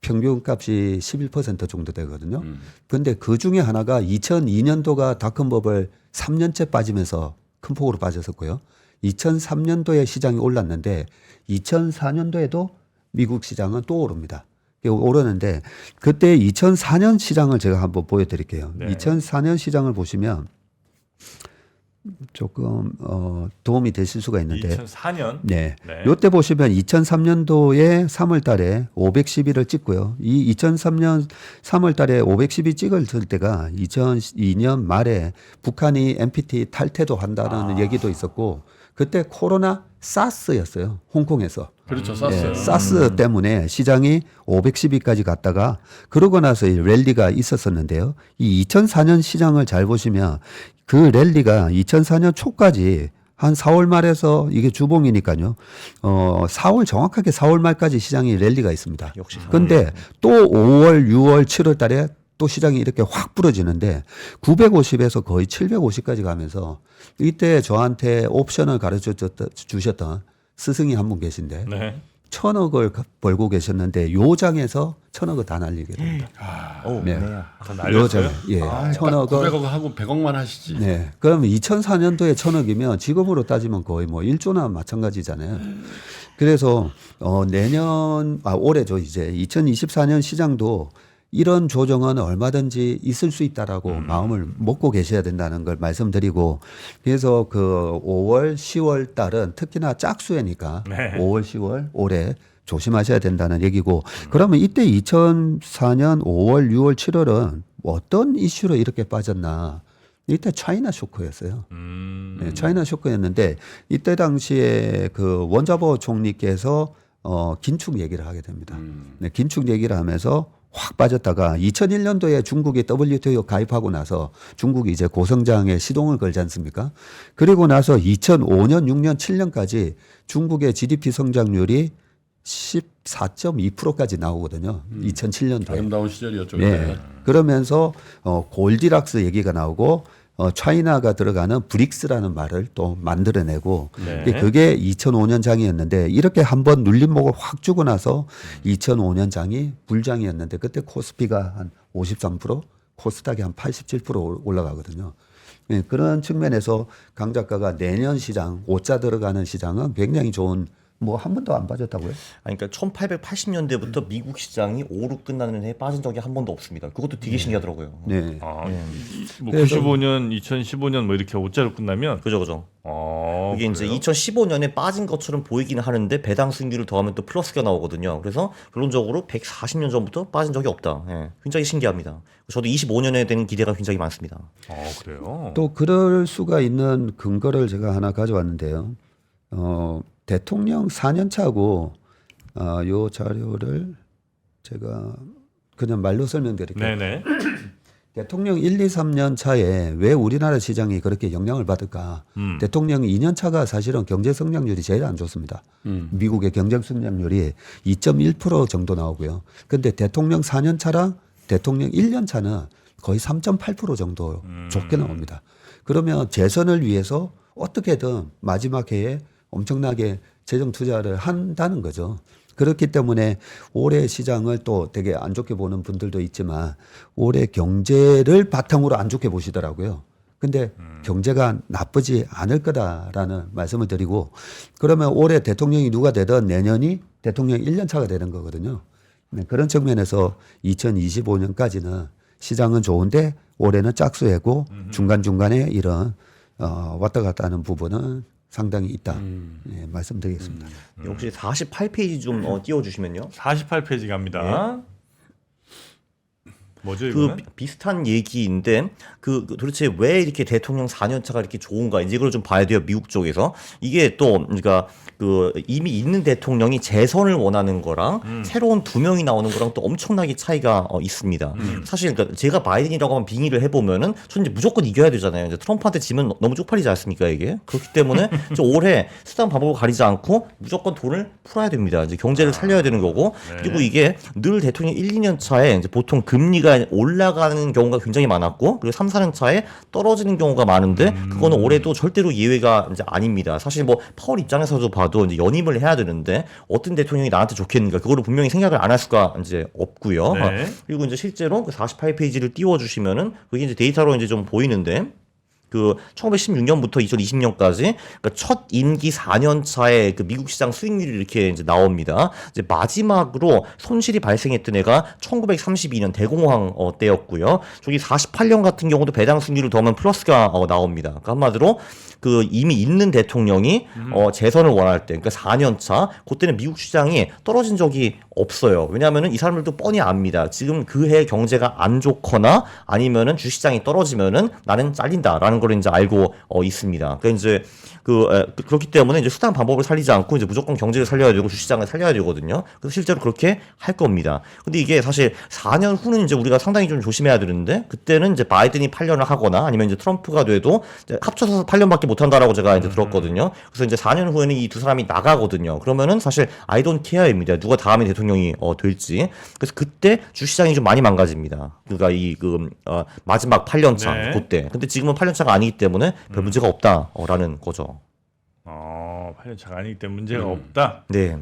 [SPEAKER 3] 평균 값이 11% 정도 되거든요. 그런데 그 중에 하나가 2002년도가 닷컴 버블 3년째 빠지면서 큰 폭으로 빠졌었고요. 2003년도에 시장이 올랐는데 2004년도에도 미국 시장은 또 오릅니다. 오르는데 그때 2004년 시장을 제가 한번 보여드릴게요.
[SPEAKER 1] 네.
[SPEAKER 3] 2004년 시장을 보시면 조금 도움이 되실 수가 있는데
[SPEAKER 1] 2004년.
[SPEAKER 3] 네.
[SPEAKER 1] 네.
[SPEAKER 3] 요때 보시면 2003년도에 3월 달에 510일을 찍고요. 이 2003년 3월 달에 510일 찍을 때가 2002년 말에 북한이 NPT 탈퇴도 한다는 얘기도 있었고 그때 코로나 사스였어요. 홍콩에서.
[SPEAKER 2] 그렇죠. 쌌어요.
[SPEAKER 3] 예, 사스 때문에 시장이 510일까지 갔다가 그러고 나서 이 랠리가 있었었는데요. 이 2004년 시장을 잘 보시면 그 랠리가 2004년 초까지 한 4월 말에서 이게 주봉이니까요. 4월 정확하게 4월 말까지 시장이 랠리가 있습니다.
[SPEAKER 4] 역시
[SPEAKER 3] 근데 또 5월, 6월, 7월 달에 또 시장이 이렇게 확 부러지는데 950에서 거의 750까지 가면서 이때 저한테 옵션을 가르쳐 주셨던 스승이 한 분 계신데
[SPEAKER 1] 네.
[SPEAKER 3] 1,000억을 벌고 계셨는데 요 장에서 1,000억을 다 날리게 됩니다.
[SPEAKER 4] 오,
[SPEAKER 3] 네.
[SPEAKER 4] 네.
[SPEAKER 1] 다
[SPEAKER 3] 요
[SPEAKER 1] 날렸어요.
[SPEAKER 3] 장에 예,
[SPEAKER 2] 아,
[SPEAKER 3] 1,000억을
[SPEAKER 2] 900억 하고 100억만 하시지.
[SPEAKER 3] 네. 그럼 2004년도에 1,000억이면 지금으로 따지면 거의 뭐 1조나 마찬가지잖아요. 그래서 올해죠 이제 2024년 시장도 이런 조정은 얼마든지 있을 수 있다라고 마음을 먹고 계셔야 된다는 걸 말씀드리고 그래서 그 5월, 10월 달은 특히나 짝수회니까
[SPEAKER 1] 네.
[SPEAKER 3] 5월, 10월 올해 조심하셔야 된다는 얘기고 그러면 이때 2004년 5월, 6월, 7월은 어떤 이슈로 이렇게 빠졌나? 이때 차이나 쇼크였어요. 네, 차이나 쇼크였는데 이때 당시에 그 원자보 총리께서 긴축 얘기를 하게 됩니다. 네, 긴축 얘기를 하면서 확 빠졌다가 2001년도에 중국이 WTO 가입하고 나서 중국이 이제 고성장에 시동을 걸지 않습니까? 그리고 나서 2005년, 6년, 7년까지 중국의 GDP 성장률이 14.2%까지 나오거든요. 2007년도에.
[SPEAKER 2] 아름다운 시절이었죠.
[SPEAKER 3] 네.
[SPEAKER 2] 그때.
[SPEAKER 3] 그러면서 골디락스 얘기가 나오고 차이나가 들어가는 브릭스라는 말을 또 만들어내고
[SPEAKER 1] 네.
[SPEAKER 3] 근데 그게 2005년 장이었는데 이렇게 한번 눌림목을 확 주고 나서 2005년 장이 불장이었는데 그때 코스피가 한 53% 코스닥이 한 87% 올라가거든요. 네, 그런 측면에서 강 작가가 내년 시장 5자 들어가는 시장은 굉장히 좋은 뭐 한 번도 안 빠졌다고요?
[SPEAKER 4] 아니, 그러니까 1880년대부터 미국 시장이 5로 끝나는 해에 빠진 적이 한 번도 없습니다. 그것도 되게 신기하더라고요.
[SPEAKER 3] 네.
[SPEAKER 1] 아, 뭐
[SPEAKER 3] 그래서-
[SPEAKER 1] 95년, 2015년 뭐 이렇게 5자로 끝나면
[SPEAKER 4] 그죠. 그게 이제
[SPEAKER 1] 그래요?
[SPEAKER 4] 2015년에 빠진 것처럼 보이기는 하는데 배당 수익률을 더하면 또 플러스가 나오거든요. 그래서 결론적으로 140년 전부터 빠진 적이 없다. 예, 굉장히 신기합니다. 저도 25년에 대한 기대가 굉장히 많습니다.
[SPEAKER 1] 그래요.
[SPEAKER 3] 또 그럴 수가 있는 근거를 제가 하나 가져왔는데요. 대통령 4년 차고 요 자료를 제가 그냥 말로 설명드릴게요.
[SPEAKER 1] 네네.
[SPEAKER 3] 대통령 1, 2, 3년 차에 왜 우리나라 시장이 그렇게 영향을 받을까? 대통령 2년 차가 사실은 경제 성장률이 제일 안 좋습니다. 미국의 경제 성장률이 2.1% 정도 나오고요. 근데 대통령 4년 차랑 대통령 1년 차는 거의 3.8% 정도 좋게 나옵니다. 그러면 재선을 위해서 어떻게든 마지막 해에 엄청나게 재정 투자를 한다는 거죠. 그렇기 때문에 올해 시장을 또 되게 안 좋게 보는 분들도 있지만 올해 경제를 바탕으로 안 좋게 보시더라고요. 근데 경제가 나쁘지 않을 거다라는 말씀을 드리고 그러면 올해 대통령이 누가 되든 내년이 대통령 1년 차가 되는 거거든요. 네, 그런 측면에서 2025년까지는 시장은 좋은데 올해는 짝수해고 중간중간에 이런 왔다 갔다 하는 부분은 상당히 있다. 예, 말씀드리겠습니다.
[SPEAKER 4] 혹시 48페이지 좀 띄워주시면요.
[SPEAKER 1] 48페이지 갑니다. 뭐죠
[SPEAKER 4] 그
[SPEAKER 1] 이거는?
[SPEAKER 4] 비슷한 얘기인데 그 도대체 왜 이렇게 대통령 4년 차가 이렇게 좋은가 이제 이걸 좀 봐야 돼요. 미국 쪽에서 이게 또 그러니까 그 이미 있는 대통령이 재선을 원하는 거랑 새로운 2명이 나오는 거랑 또 엄청나게 차이가 있습니다. 사실 그러니까 제가 바이든이라고 하면 빙의를 해보면은 저는 이제 무조건 이겨야 되잖아요. 이제 트럼프한테 지면 너무 쪽팔리지 않습니까 이게? 그렇기 때문에 이제 올해 수단 방법을 가리지 않고 무조건 돈을 풀어야 됩니다. 이제 경제를 살려야 되는 거고 그리고 이게 늘 대통령 1, 2년 차에 이제 보통 금리가 올라가는 경우가 굉장히 많았고 그리고 3, 4년 차에 떨어지는 경우가 많은데 그거는 올해도 절대로 예외가 이제 아닙니다. 사실 뭐 파월 입장에서도 봐도 이제 연임을 해야 되는데 어떤 대통령이 나한테 좋겠는가 그거를 분명히 생각을 안 할 수가 이제 없고요.
[SPEAKER 1] 네.
[SPEAKER 4] 그리고 이제 실제로 그 48페이지를 띄워주시면은 그게 이제 데이터로 이제 좀 보이는데 그 1916년부터 2020년까지 그러니까 첫 임기 4년 차에 그 미국 시장 수익률이 이렇게 이제 나옵니다. 이제 마지막으로 손실이 발생했던 해가 1932년 대공황 때였고요. 저기 48년 같은 경우도 배당 수익률을 더하면 플러스가 나옵니다. 그러니까 한마디로 그 이미 있는 대통령이 재선을 원할 때, 그러니까 4년 차, 그때는 미국 시장이 떨어진 적이 없어요. 왜냐하면은 이 사람들도 뻔히 압니다. 지금 그 해 경제가 안 좋거나 아니면은 주시장이 떨어지면은 나는 잘린다라는 걸 이제 알고 있습니다. 그러니까 이제 그렇기 때문에 이제 수단 방법을 살리지 않고 이제 무조건 경제를 살려야 되고 주시장을 살려야 되거든요. 그래서 실제로 그렇게 할 겁니다. 근데 이게 사실 4년 후는 이제 우리가 상당히 좀 조심해야 되는데 그때는 이제 바이든이 8년을 하거나 아니면 이제 트럼프가 돼도 이제 합쳐서 8년밖에 못 한다라고 제가 이제 들었거든요. 그래서 이제 4년 후에는 이 두 사람이 나가거든요. 그러면은 사실 I don't care입니다. 누가 다음에 대통령이 될지. 그래서 그때 주시장이 좀 많이 망가집니다. 그러니까 마지막 8년 차
[SPEAKER 1] 네.
[SPEAKER 4] 그때. 근데 지금은 8년 차가 아니기 때문에 별 문제가 없다라는 거죠.
[SPEAKER 1] 8년 차가 아니기 때문에 문제가 없다라고
[SPEAKER 4] 네.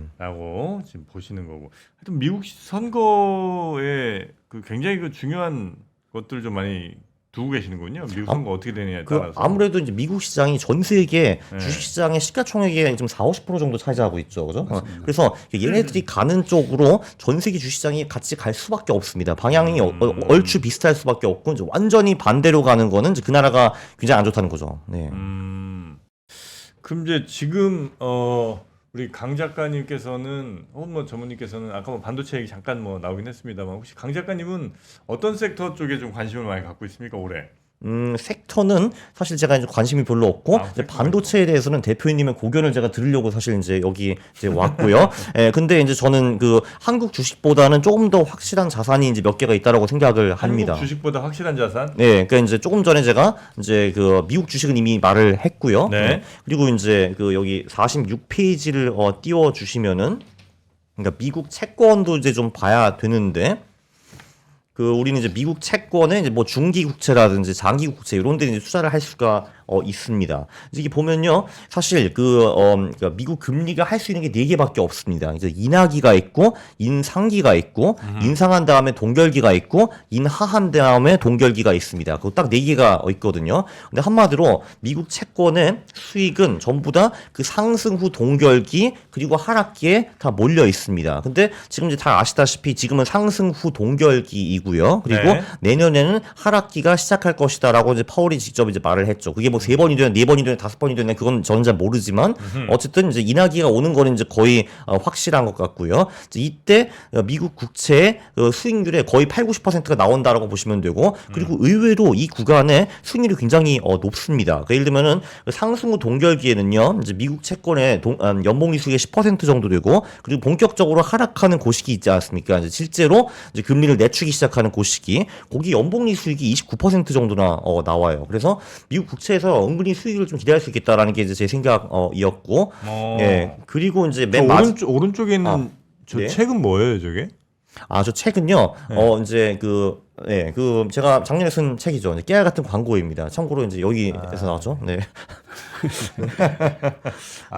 [SPEAKER 1] 지금 보시는 거고. 하여튼 미국 선거에 그 굉장히 그 중요한 것들 좀 많이 두고 계시는군요. 미국 선거 어떻게 되느냐에 따라서.
[SPEAKER 4] 아무래도 이제 미국 시장이 전 세계
[SPEAKER 1] 네.
[SPEAKER 4] 주식 시장의 시가총액의 지금 4-50% 정도 차지하고 있죠. 그죠? 그래서 얘네들이 가는 쪽으로 전 세계 주식 시장이 같이 갈 수밖에 없습니다. 방향이 얼추 비슷할 수밖에 없고 이제 완전히 반대로 가는 거는 이제 그 나라가 굉장히 안 좋다는 거죠. 네.
[SPEAKER 1] 그럼 이제 지금 우리 강 작가님께서는 혹은 뭐 전문님께서는 아까 뭐 반도체 얘기 잠깐 뭐 나오긴 했습니다만 혹시 강 작가님은 어떤 섹터 쪽에 좀 관심을 많이 갖고 있습니까 올해?
[SPEAKER 4] 섹터는 사실 제가 이제 관심이 별로 없고 이제
[SPEAKER 1] 섹터는
[SPEAKER 4] 반도체에 대해서는 대표님의 고견을 제가 들으려고 사실 이제 여기 이제 왔고요. 예, 근데 이제 저는 그 한국 주식보다는 조금 더 확실한 자산이 이제 몇 개가 있다라고 생각을 합니다.
[SPEAKER 1] 한국 주식보다 확실한 자산?
[SPEAKER 4] 네, 그러니까 이제 조금 전에 제가 이제 그 미국 주식은 이미 말을 했고요.
[SPEAKER 1] 네.
[SPEAKER 4] 그리고 이제 그 여기 46페이지를 띄워 주시면은 그러니까 미국 채권도 이제 좀 봐야 되는데 그 우리는 이제 미국 채권에 이제 뭐 중기 국채라든지 장기 국채 이런 데 이제 투자를 할 수가 있습니다. 이게 보면요, 사실 그러니까 미국 금리가 할 수 있는 게 4개밖에 없습니다. 이제 인하기가 있고, 인상기가 있고, 인상한 다음에 동결기가 있고, 인하한 다음에 동결기가 있습니다. 그거 딱 4개가 있거든요. 근데 한마디로 미국 채권의 수익은 전부 다 그 상승 후 동결기 그리고 하락기에 다 몰려 있습니다. 근데 지금 이제 다 아시다시피 지금은 상승 후 동결기이고요. 그리고
[SPEAKER 1] 네.
[SPEAKER 4] 내년에는 하락기가 시작할 것이다라고 이제 파월이 직접 이제 말을 했죠. 그게 뭐 3번이 되나 4번이 되나 5번이 되나 그건 저는 잘 모르지만 어쨌든 이제 인하기가 오는 거는 이제 거의 확실한 것 같고요. 이때 미국 국채의 수익률의 거의 80-90%가 나온다라고 보시면 되고 그리고 의외로 이 구간에 수익률이 굉장히 높습니다. 그러니까 예를 들면은 상승 후 동결기에는요, 이제 미국 채권의 연봉리 수익의 10% 정도 되고 그리고 본격적으로 하락하는 고시기 있지 않습니까? 이제 실제로 이제 금리를 내추기 시작하는 고시기, 거기 연봉리 수익이 29% 정도나 나와요. 그래서 미국 국채에서 은근히 수익을 좀 기대할 수 있겠다라는 게 이제 제 생각이었고, 예. 그리고 이제 맨
[SPEAKER 1] 오른쪽에 있는 저
[SPEAKER 4] 네.
[SPEAKER 1] 책은 뭐예요, 저게?
[SPEAKER 4] 저 책은요, 이제 제가 작년에 쓴 책이죠. 이제 깨알 같은 광고입니다. 참고로 이제 여기에서 나왔죠. 네.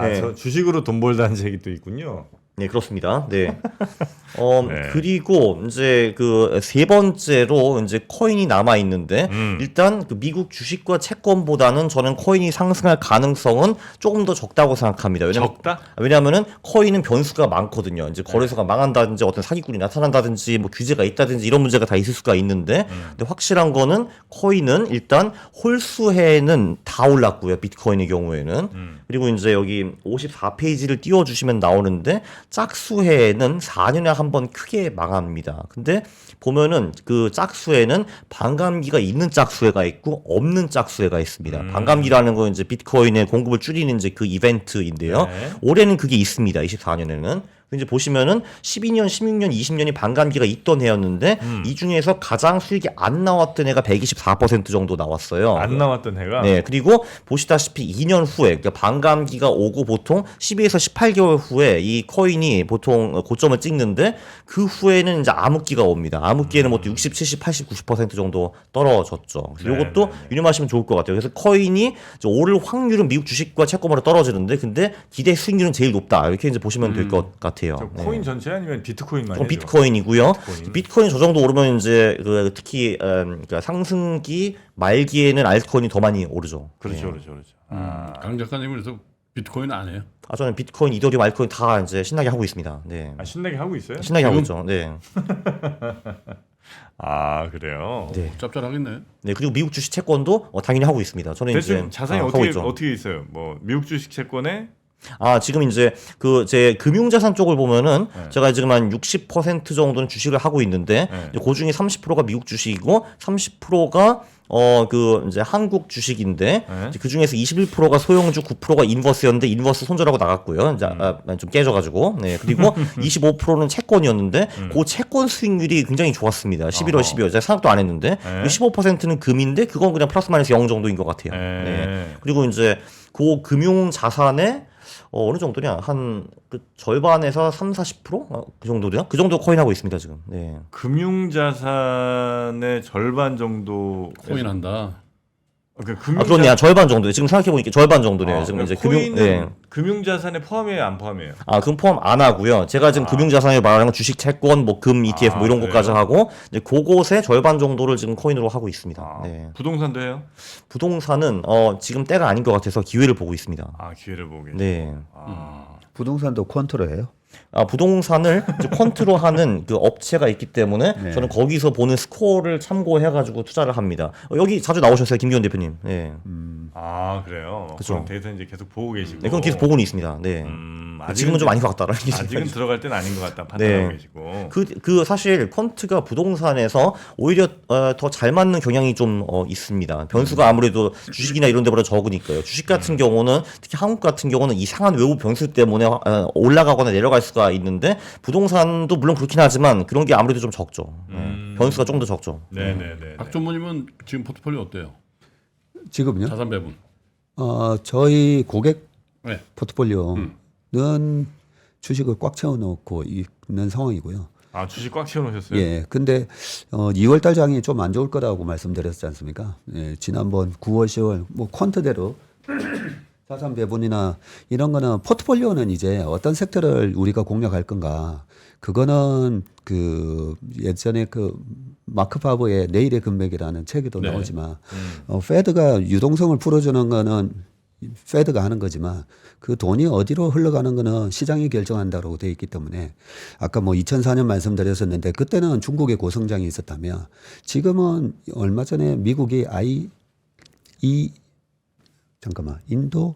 [SPEAKER 4] 네.
[SPEAKER 1] 저 주식으로 돈 벌다는 책이 또 있군요.
[SPEAKER 4] 네, 그렇습니다. 네.
[SPEAKER 1] 네.
[SPEAKER 4] 그리고 이제 그 세 번째로 이제 코인이 남아 있는데 일단 그 미국 주식과 채권보다는 저는 코인이 상승할 가능성은 조금 더 적다고 생각합니다.
[SPEAKER 1] 적다?
[SPEAKER 4] 왜냐하면은 코인은 변수가 많거든요. 이제 거래소가 망한다든지 어떤 사기꾼이 나타난다든지 뭐 규제가 있다든지 이런 문제가 다 있을 수가 있는데 근데 확실한 거는 코인은 일단 홀수해는 다 올랐고요. 비트코인의 경우에는. 그리고 이제 여기 54페이지를 띄워주시면 나오는데 짝수해는 4년에 한 번 크게 망합니다. 근데 보면은 그 짝수해는 반감기가 있는 짝수해가 있고 없는 짝수해가 있습니다. 반감기라는 건 이제 비트코인의 공급을 줄이는 이제 그 이벤트인데요.
[SPEAKER 1] 네.
[SPEAKER 4] 올해는 그게 있습니다. 24년에는. 이제 보시면은 12년, 16년, 20년이 반감기가 있던 해였는데 이 중에서 가장 수익이 안 나왔던 해가 124% 정도 나왔어요.
[SPEAKER 1] 안 나왔던 해가.
[SPEAKER 4] 네, 그리고 보시다시피 2년 후에 그러니까 반감기가 오고 보통 12에서 18개월 후에 이 코인이 보통 고점을 찍는데 그 후에는 이제 암흑기가 옵니다. 암흑기에는 뭐 60, 70, 80, 90% 정도 떨어졌죠. 그래서
[SPEAKER 1] 네,
[SPEAKER 4] 이것도 유념하시면 좋을 것 같아요. 그래서 코인이 이제 오를 확률은 미국 주식과 채권으로 떨어지는데 근데 기대 수익률은 제일 높다. 이렇게 이제 보시면 될 것 같아요. 같아요.
[SPEAKER 1] 저
[SPEAKER 4] 네.
[SPEAKER 1] 코인 전체 아니면 비트코인만 해요?
[SPEAKER 4] 비트코인이고요.
[SPEAKER 1] 비트코인.
[SPEAKER 4] 비트코인 저 정도 오르면 이제 특히 그러니까 상승기 말기에는 알트코인이 더 많이 오르죠.
[SPEAKER 1] 그렇죠,
[SPEAKER 4] 네.
[SPEAKER 1] 그렇죠, 그렇죠.
[SPEAKER 2] 강 작가님은 그래서 비트코인 안 해요?
[SPEAKER 4] 저는 비트코인, 이더리움, 알트코인 다 이제 신나게 하고 있습니다. 네.
[SPEAKER 1] 신나게 하고 있어요?
[SPEAKER 4] 신나게 하고
[SPEAKER 2] 지금?
[SPEAKER 4] 있죠. 네.
[SPEAKER 1] 그래요.
[SPEAKER 4] 네.
[SPEAKER 2] 짭짤하겠네.
[SPEAKER 4] 네. 그리고 미국 주식 채권도 당연히 하고 있습니다. 저는
[SPEAKER 1] 대충
[SPEAKER 4] 이제
[SPEAKER 1] 자산이
[SPEAKER 4] 하고
[SPEAKER 1] 어떻게
[SPEAKER 4] 있죠.
[SPEAKER 1] 어떻게 있어요? 뭐 미국 주식 채권에
[SPEAKER 4] 지금 이제 제 금융자산 쪽을 보면은
[SPEAKER 1] 네.
[SPEAKER 4] 제가 지금 한 60% 정도는 주식을 하고 있는데
[SPEAKER 1] 네.
[SPEAKER 4] 그 중에 30%가 미국 주식이고 30%가 이제 한국 주식인데
[SPEAKER 1] 네.
[SPEAKER 4] 그 중에서 21%가 소형주, 9%가 인버스였는데 인버스 손절하고 나갔고요. 이제 좀 깨져가지고 네. 그리고 25%는 채권이었는데 그 채권 수익률이 굉장히 좋았습니다. 11월, 12월 제가 생각도 안 했는데
[SPEAKER 1] 네.
[SPEAKER 4] 15%는 금인데 그건 그냥 플러스 마이너스 0 정도인 것 같아요.
[SPEAKER 1] 네.
[SPEAKER 4] 네. 그리고 이제 그 금융 자산에 어느 정도냐 한 그 절반에서 30-40%? 그 정도냐? 그 정도 코인하고 있습니다 지금. 네.
[SPEAKER 1] 금융 자산의 절반 정도
[SPEAKER 2] 코인 한다.
[SPEAKER 4] 그렇네요. 절반 정도. 지금 생각해 보니까 절반 정도네요. 지금 이제
[SPEAKER 1] 코인은
[SPEAKER 4] 네.
[SPEAKER 1] 금융 자산에 포함해요, 안 포함해요?
[SPEAKER 4] 그럼 포함 안 하고요. 제가 지금 금융 자산을 말하는 건 주식, 채권, 뭐 금, ETF 뭐 이런
[SPEAKER 1] 그래요?
[SPEAKER 4] 것까지 하고 이제 그곳의 절반 정도를 지금 코인으로 하고 있습니다. 네.
[SPEAKER 1] 부동산도 해요?
[SPEAKER 4] 부동산은 지금 때가 아닌 것 같아서 기회를 보고 있습니다.
[SPEAKER 1] 기회를 보고 계시고.
[SPEAKER 4] 네.
[SPEAKER 3] 부동산도 컨트롤해요?
[SPEAKER 4] 부동산을 이제 퀀트로 하는 그 업체가 있기 때문에
[SPEAKER 3] 네.
[SPEAKER 4] 저는 거기서 보는 스코어를 참고해가지고 투자를 합니다. 여기 자주 나오셨어요, 김기현 대표님. 네.
[SPEAKER 1] 그래요.
[SPEAKER 4] 그쵸.
[SPEAKER 1] 그럼 데이터 이제 계속 보고 계시고.
[SPEAKER 4] 네, 그건 계속 보고는 있습니다. 네. 지금은 좀 아닌 것 같다라는 게
[SPEAKER 1] 아직은 들어갈 때는 아닌 것 같다 판단하고
[SPEAKER 4] 네.
[SPEAKER 1] 계시고.
[SPEAKER 4] 그 사실 퀀트가 부동산에서 오히려 더 잘 맞는 경향이 좀 있습니다. 변수가 아무래도 주식이나 이런 데보다 적으니까요. 주식 같은 경우는 특히 한국 같은 경우는 이상한 외부 변수 때문에 올라가거나 내려갈 수가 있는데 부동산도 물론 그렇긴 하지만 그런 게 아무래도 좀 적죠. 네. 변수가 좀 더 적죠.
[SPEAKER 1] 네네네.
[SPEAKER 2] 박전무님은 지금 포트폴리오 어때요?
[SPEAKER 3] 지금요?
[SPEAKER 2] 자산 배분.
[SPEAKER 3] 저희 고객
[SPEAKER 2] 네.
[SPEAKER 3] 포트폴리오는 주식을 꽉 채워놓고 있는 상황이고요.
[SPEAKER 1] 주식 꽉 채워놓으셨어요?
[SPEAKER 3] 예, 근데 2월달 장이 좀 안 좋을 거라고 말씀드렸지 않습니까? 예, 지난번 9월, 10월 뭐 퀀트대로 자산 배분이나 이런 거는 포트폴리오는 이제 어떤 섹터를 우리가 공략할 건가? 그거는 그 예전에 그 마크 파버의 내일의 금맥이라는 책에도
[SPEAKER 2] 네.
[SPEAKER 3] 나오지만 페드가 유동성을 풀어주는 거는 페드가 하는 거지만 그 돈이 어디로 흘러가는 거는 시장이 결정한다고 되어 있기 때문에 아까 뭐 2004년 말씀드렸었는데 그때는 중국의 고성장이 있었다면 지금은 얼마 전에 미국이 인도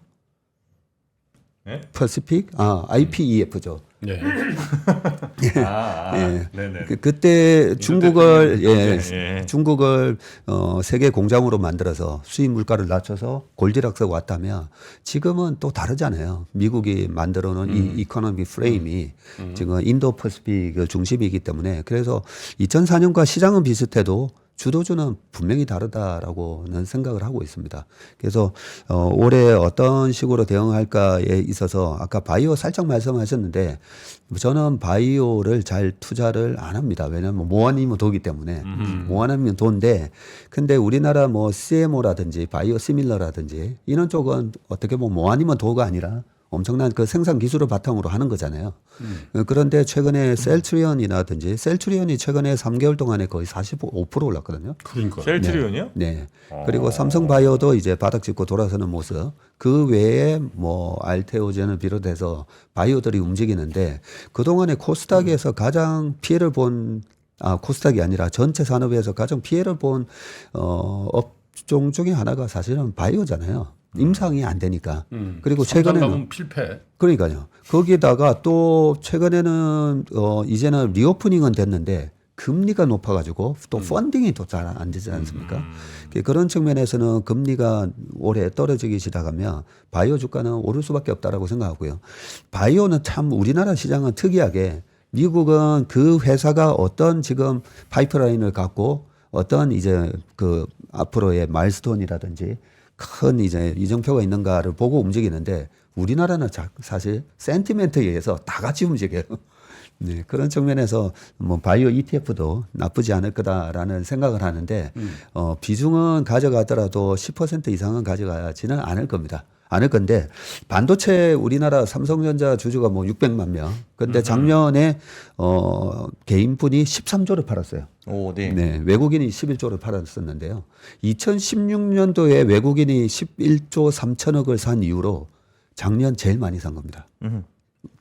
[SPEAKER 1] 네?
[SPEAKER 3] 퍼시픽 IPEF죠.
[SPEAKER 2] 네.
[SPEAKER 3] 예.
[SPEAKER 1] 네네.
[SPEAKER 3] 그때 중국을
[SPEAKER 1] 예.
[SPEAKER 3] 중국을 세계 공장으로 만들어서 수입 물가를 낮춰서 골디락스가 왔다면 지금은 또 다르잖아요. 미국이 만들어 놓은 이 이코노미 프레임이 지금 인도 퍼시픽 중심이기 때문에 그래서 2004년과 시장은 비슷해도 주도주는 분명히 다르다라고는 생각을 하고 있습니다. 그래서 올해 어떤 식으로 대응할까에 있어서 아까 바이오 살짝 말씀하셨는데 저는 바이오를 잘 투자를 안 합니다. 왜냐하면 모아니면 도기 때문에 모아니면 돈인데 근데 우리나라 뭐 CMO라든지 바이오 시밀러라든지 이런 쪽은 어떻게 보면 모아니면 도가 아니라 엄청난 그 생산 기술을 바탕으로 하는 거잖아요. 그런데 최근에 셀트리온이라든지 셀트리온이 최근에 3개월 동안에 거의 45% 올랐거든요.
[SPEAKER 2] 그러니까.
[SPEAKER 1] 셀트리온이요?
[SPEAKER 3] 네. 그리고 삼성바이오도 이제 바닥 짚고 돌아서는 모습. 그 외에 뭐 알테오젠을 비롯해서 바이오들이 움직이는데 그동안에 코스닥에서 가장 피해를 본 코스닥이 아니라 전체 산업에서 가장 피해를 본 업종 중에 하나가 사실은 바이오잖아요. 임상이 안 되니까. 그리고 최근에는
[SPEAKER 2] 필패.
[SPEAKER 3] 그러니까요. 거기다가 또 최근에는 이제는 리오프닝은 됐는데 금리가 높아가지고 또 펀딩이 또 잘 안 되지 않습니까? 그런 측면에서는 금리가 올해 떨어지기 시작하면 바이오 주가는 오를 수밖에 없다라고 생각하고요. 바이오는 참 우리나라 시장은 특이하게 미국은 그 회사가 어떤 지금 파이프라인을 갖고 어떤 이제 그 앞으로의 마일스톤이라든지 큰 이제 이정표가 있는가를 보고 움직이는데 우리나라는 사실 센티멘트에 의해서 다 같이 움직여요. 네, 그런 측면에서 뭐 바이오 ETF도 나쁘지 않을 거다라는 생각을 하는데 비중은 가져가더라도 10% 이상은 가져가지는 않을 겁니다. 않을 건데 반도체 우리나라 삼성전자 주주가 뭐 600만 명. 근데 작년에 개인분이 13조를 팔았어요.
[SPEAKER 4] 오, 네.
[SPEAKER 3] 네, 외국인이 11조를 팔았었는데요. 2016년도에 외국인이 11조 3천억을 산 이후로 작년 제일 많이 산 겁니다.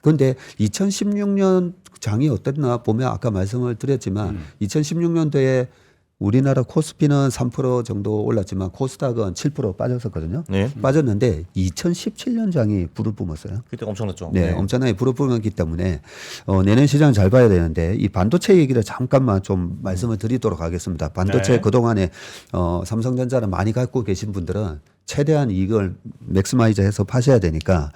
[SPEAKER 3] 그런데 2016년 장이 어땠나 보면 아까 말씀을 드렸지만 2016년도에 우리나라 코스피는 3% 정도 올랐지만 코스닥은 7% 빠졌었거든요.
[SPEAKER 4] 네.
[SPEAKER 3] 빠졌는데 2017년 장이 불을 뿜었어요.
[SPEAKER 4] 그때 엄청났죠.
[SPEAKER 3] 네, 엄청나게 불을 뿜었기 때문에 내년 시장 잘 봐야 되는데 이 반도체 얘기를 잠깐만 좀 말씀을 드리도록 하겠습니다. 반도체
[SPEAKER 1] 네.
[SPEAKER 3] 그동안에 삼성전자를 많이 갖고 계신 분들은 최대한 이익을 맥스마이즈해서 파셔야 되니까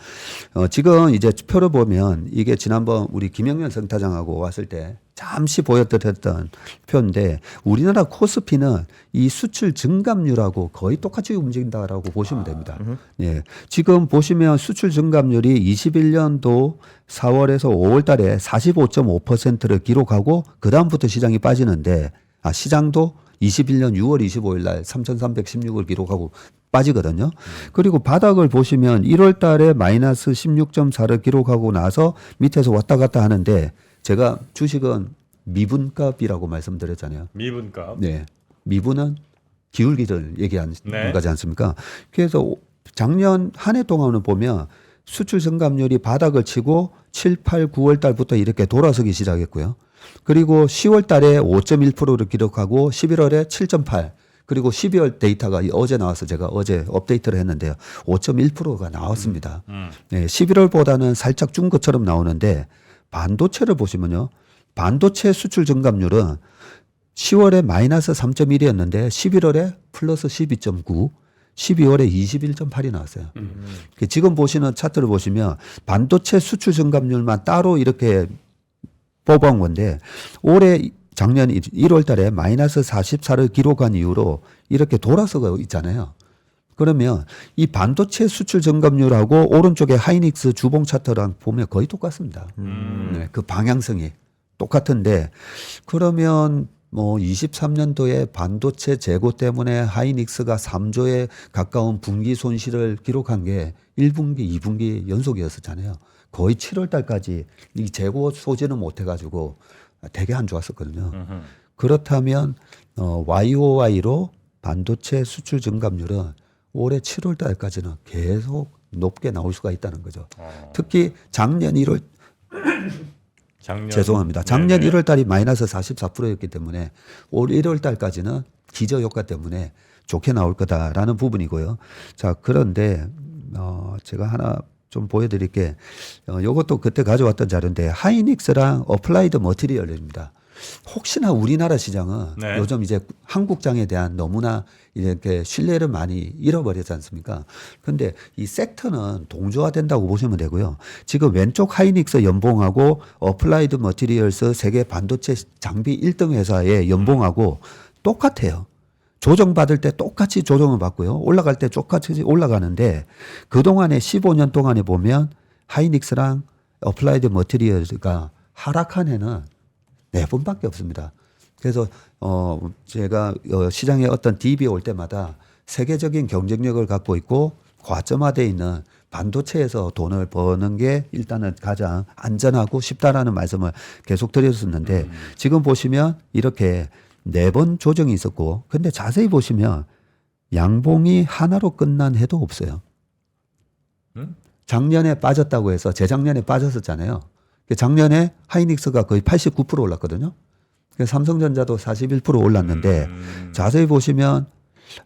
[SPEAKER 3] 지금 이제 표를 보면 이게 지난번 우리 김영렬 센터장하고 왔을 때 잠시 보여드렸던 표인데 우리나라 코스피는 이 수출 증감률하고 거의 똑같이 움직인다라고 보시면 됩니다. 예. 지금 보시면 수출 증감률이 21년도 4월에서 5월 달에 45.5%를 기록하고 그다음부터 시장이 빠지는데 시장도 21년 6월 25일 날 3,316을 기록하고 빠지거든요. 그리고 바닥을 보시면 1월 달에 마이너스 16.4를 기록하고 나서 밑에서 왔다 갔다 하는데 제가 주식은 미분값이라고 말씀드렸잖아요.
[SPEAKER 1] 미분값.
[SPEAKER 3] 네. 미분은 기울기를 얘기하는
[SPEAKER 1] 네.
[SPEAKER 3] 거지 않습니까? 그래서 작년 한 해 동안을 보면 수출 증감률이 바닥을 치고 7, 8, 9월 달부터 이렇게 돌아서기 시작했고요. 그리고 10월 달에 5.1%를 기록하고 11월에 7.8 그리고 12월 데이터가 어제 나와서 제가 어제 업데이트를 했는데요. 5.1%가 나왔습니다. 네, 11월보다는 살짝 준 것처럼 나오는데 반도체를 보시면요. 반도체 수출 증감률은 10월에 마이너스 3.1이었는데 11월에 플러스 12.9 12월에 21.8이 나왔어요. 지금 보시는 차트를 보시면 반도체 수출 증감률만 따로 이렇게 뽑아온 건데 올해 작년 1월 달에 마이너스 44를 기록한 이후로 이렇게 돌아서고 있잖아요. 그러면 이 반도체 수출 증감률하고 오른쪽에 하이닉스 주봉 차트랑 보면 거의 똑같습니다. 네, 그 방향성이 똑같은데 그러면 뭐 23년도에 반도체 재고 때문에 하이닉스가 3조에 가까운 분기 손실을 기록한 게 1분기, 2분기 연속이었었잖아요. 거의 7월 달까지 이 재고 소진을 못 해가지고 되게 안 좋았었거든요. 그렇다면 YOY로 반도체 수출 증감률은 올해 7월 달까지는 계속 높게 나올 수가 있다는 거죠. 특히 작년 1월 죄송합니다. 작년
[SPEAKER 1] 네네.
[SPEAKER 3] 1월 달이 마이너스 44%였기 때문에 올 1월 달까지는 기저 효과 때문에 좋게 나올 거다라는 부분이고요. 자, 그런데 제가 하나 좀 보여드릴 게 이것도 그때 가져왔던 자료인데 하이닉스랑 어플라이드 머티리얼입니다. 혹시나 우리나라 시장은
[SPEAKER 1] 네.
[SPEAKER 3] 요즘 이제 한국장에 대한 너무나 이렇게 신뢰를 많이 잃어버렸지 않습니까? 근데 이 섹터는 동조화된다고 보시면 되고요. 지금 왼쪽 하이닉스 연봉하고 어플라이드 머티리얼스 세계 반도체 장비 1등 회사의 연봉하고 똑같아요. 조정받을 때 똑같이 조정을 받고요. 올라갈 때 똑같이 올라가는데 그동안에 15년 동안에 보면 하이닉스랑 어플라이드 머티리얼스가 하락한 해는 4번밖에 없습니다. 그래서 제가 시장에 어떤 딥이 올 때마다 세계적인 경쟁력을 갖고 있고 과점화되어 있는 반도체에서 돈을 버는 게 일단은 가장 안전하고 쉽다라는 말씀을 계속 드렸었는데 지금 보시면 이렇게 4번 조정이 있었고 근데 자세히 보시면 양봉이 하나로 끝난 해도 없어요. 작년에 빠졌다고 해서 재작년에 빠졌었잖아요. 작년에 하이닉스가 거의 89% 올랐거든요. 삼성전자도 41% 올랐는데 자세히 보시면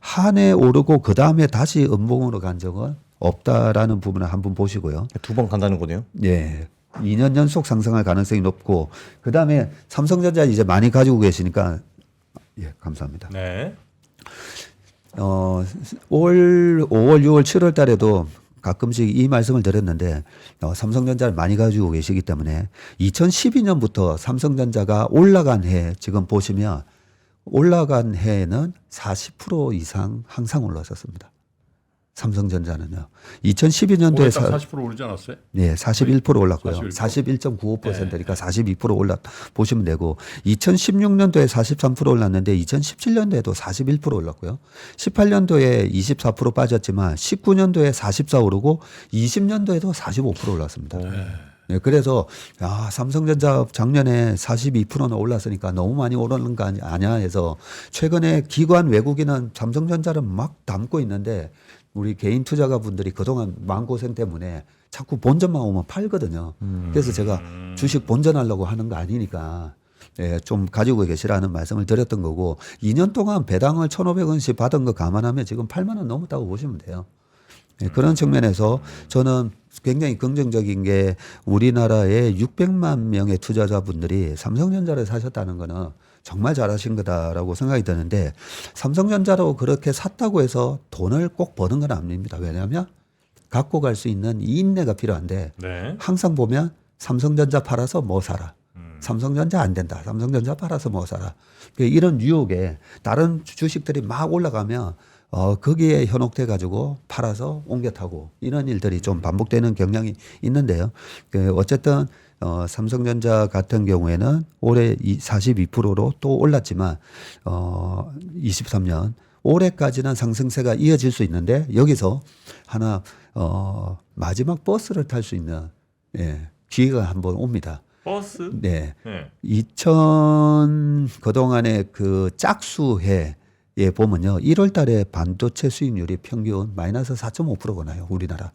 [SPEAKER 3] 한 해 오르고 그 다음에 다시 음봉으로 간 적은 없다라는 부분을 한번 보시고요.
[SPEAKER 4] 2번 간다는 거네요.
[SPEAKER 3] 네. 2년 연속 상승할 가능성이 높고 그 다음에 삼성전자 이제 많이 가지고 계시니까 예, 감사합니다.
[SPEAKER 1] 네.
[SPEAKER 3] 올 5월, 6월, 7월 달에도 가끔씩 이 말씀을 드렸는데 삼성전자를 많이 가지고 계시기 때문에 2012년부터 삼성전자가 올라간 해 지금 보시면 올라간 해에는 40% 이상 항상 올랐었습니다. 삼성전자는요. 2012년도에
[SPEAKER 2] 올해 딱 40% 오르지 않았어요?
[SPEAKER 3] 네, 41% 올랐고요.
[SPEAKER 2] 41%.
[SPEAKER 3] 41.95%니까 42% 올랐 보시면 되고 2016년도에 43% 올랐는데 2017년도에도 41% 올랐고요. 18년도에 24% 빠졌지만 19년도에 44 오르고 20년도에도 45% 올랐습니다. 네, 그래서 삼성전자 작년에 42%나 올랐으니까 너무 많이 오르는 거 아니야 해서 최근에 기관 외국인은 삼성전자를 막 담고 있는데 우리 개인 투자가분들이 그동안 마음고생 때문에 자꾸 본전만 오면 팔거든요. 그래서 제가 주식 본전하려고 하는 거 아니니까 예, 좀 가지고 계시라는 말씀을 드렸던 거고 2년 동안 배당을 1,500원씩 받은 거 감안하면 지금 8만 원 넘었다고 보시면 돼요. 예, 그런 측면에서 저는 굉장히 긍정적인 게 우리나라의 600만 명의 투자자분들이 삼성전자를 사셨다는 거는 정말 잘하신 거다라고 생각이 드는데 삼성전자로 그렇게 샀다고 해서 돈을 꼭 버는 건 아닙니다. 왜냐하면 갖고 갈 수 있는 인내가 필요한데
[SPEAKER 1] 네.
[SPEAKER 3] 항상 보면 삼성전자 팔아서 뭐 사라. 삼성전자 안 된다. 삼성전자 팔아서 뭐 사라. 이런 유혹에 다른 주식들이 막 올라가면 거기에 현혹돼 가지고 팔아서 옮겨 타고 이런 일들이 좀 반복되는 경향이 있는데요. 어쨌든 삼성전자 같은 경우에는 올해 42%로 또 올랐지만 23년 올해까지는 상승세가 이어질 수 있는데 여기서 하나 마지막 버스를 탈 수 있는 기회가 한번 옵니다.
[SPEAKER 1] 버스?
[SPEAKER 3] 네.
[SPEAKER 1] 네.
[SPEAKER 3] 2000 그동안의 그 짝수해에 보면요. 1월 달에 반도체 수익률이 평균 마이너스 4.5%가 나요. 우리나라.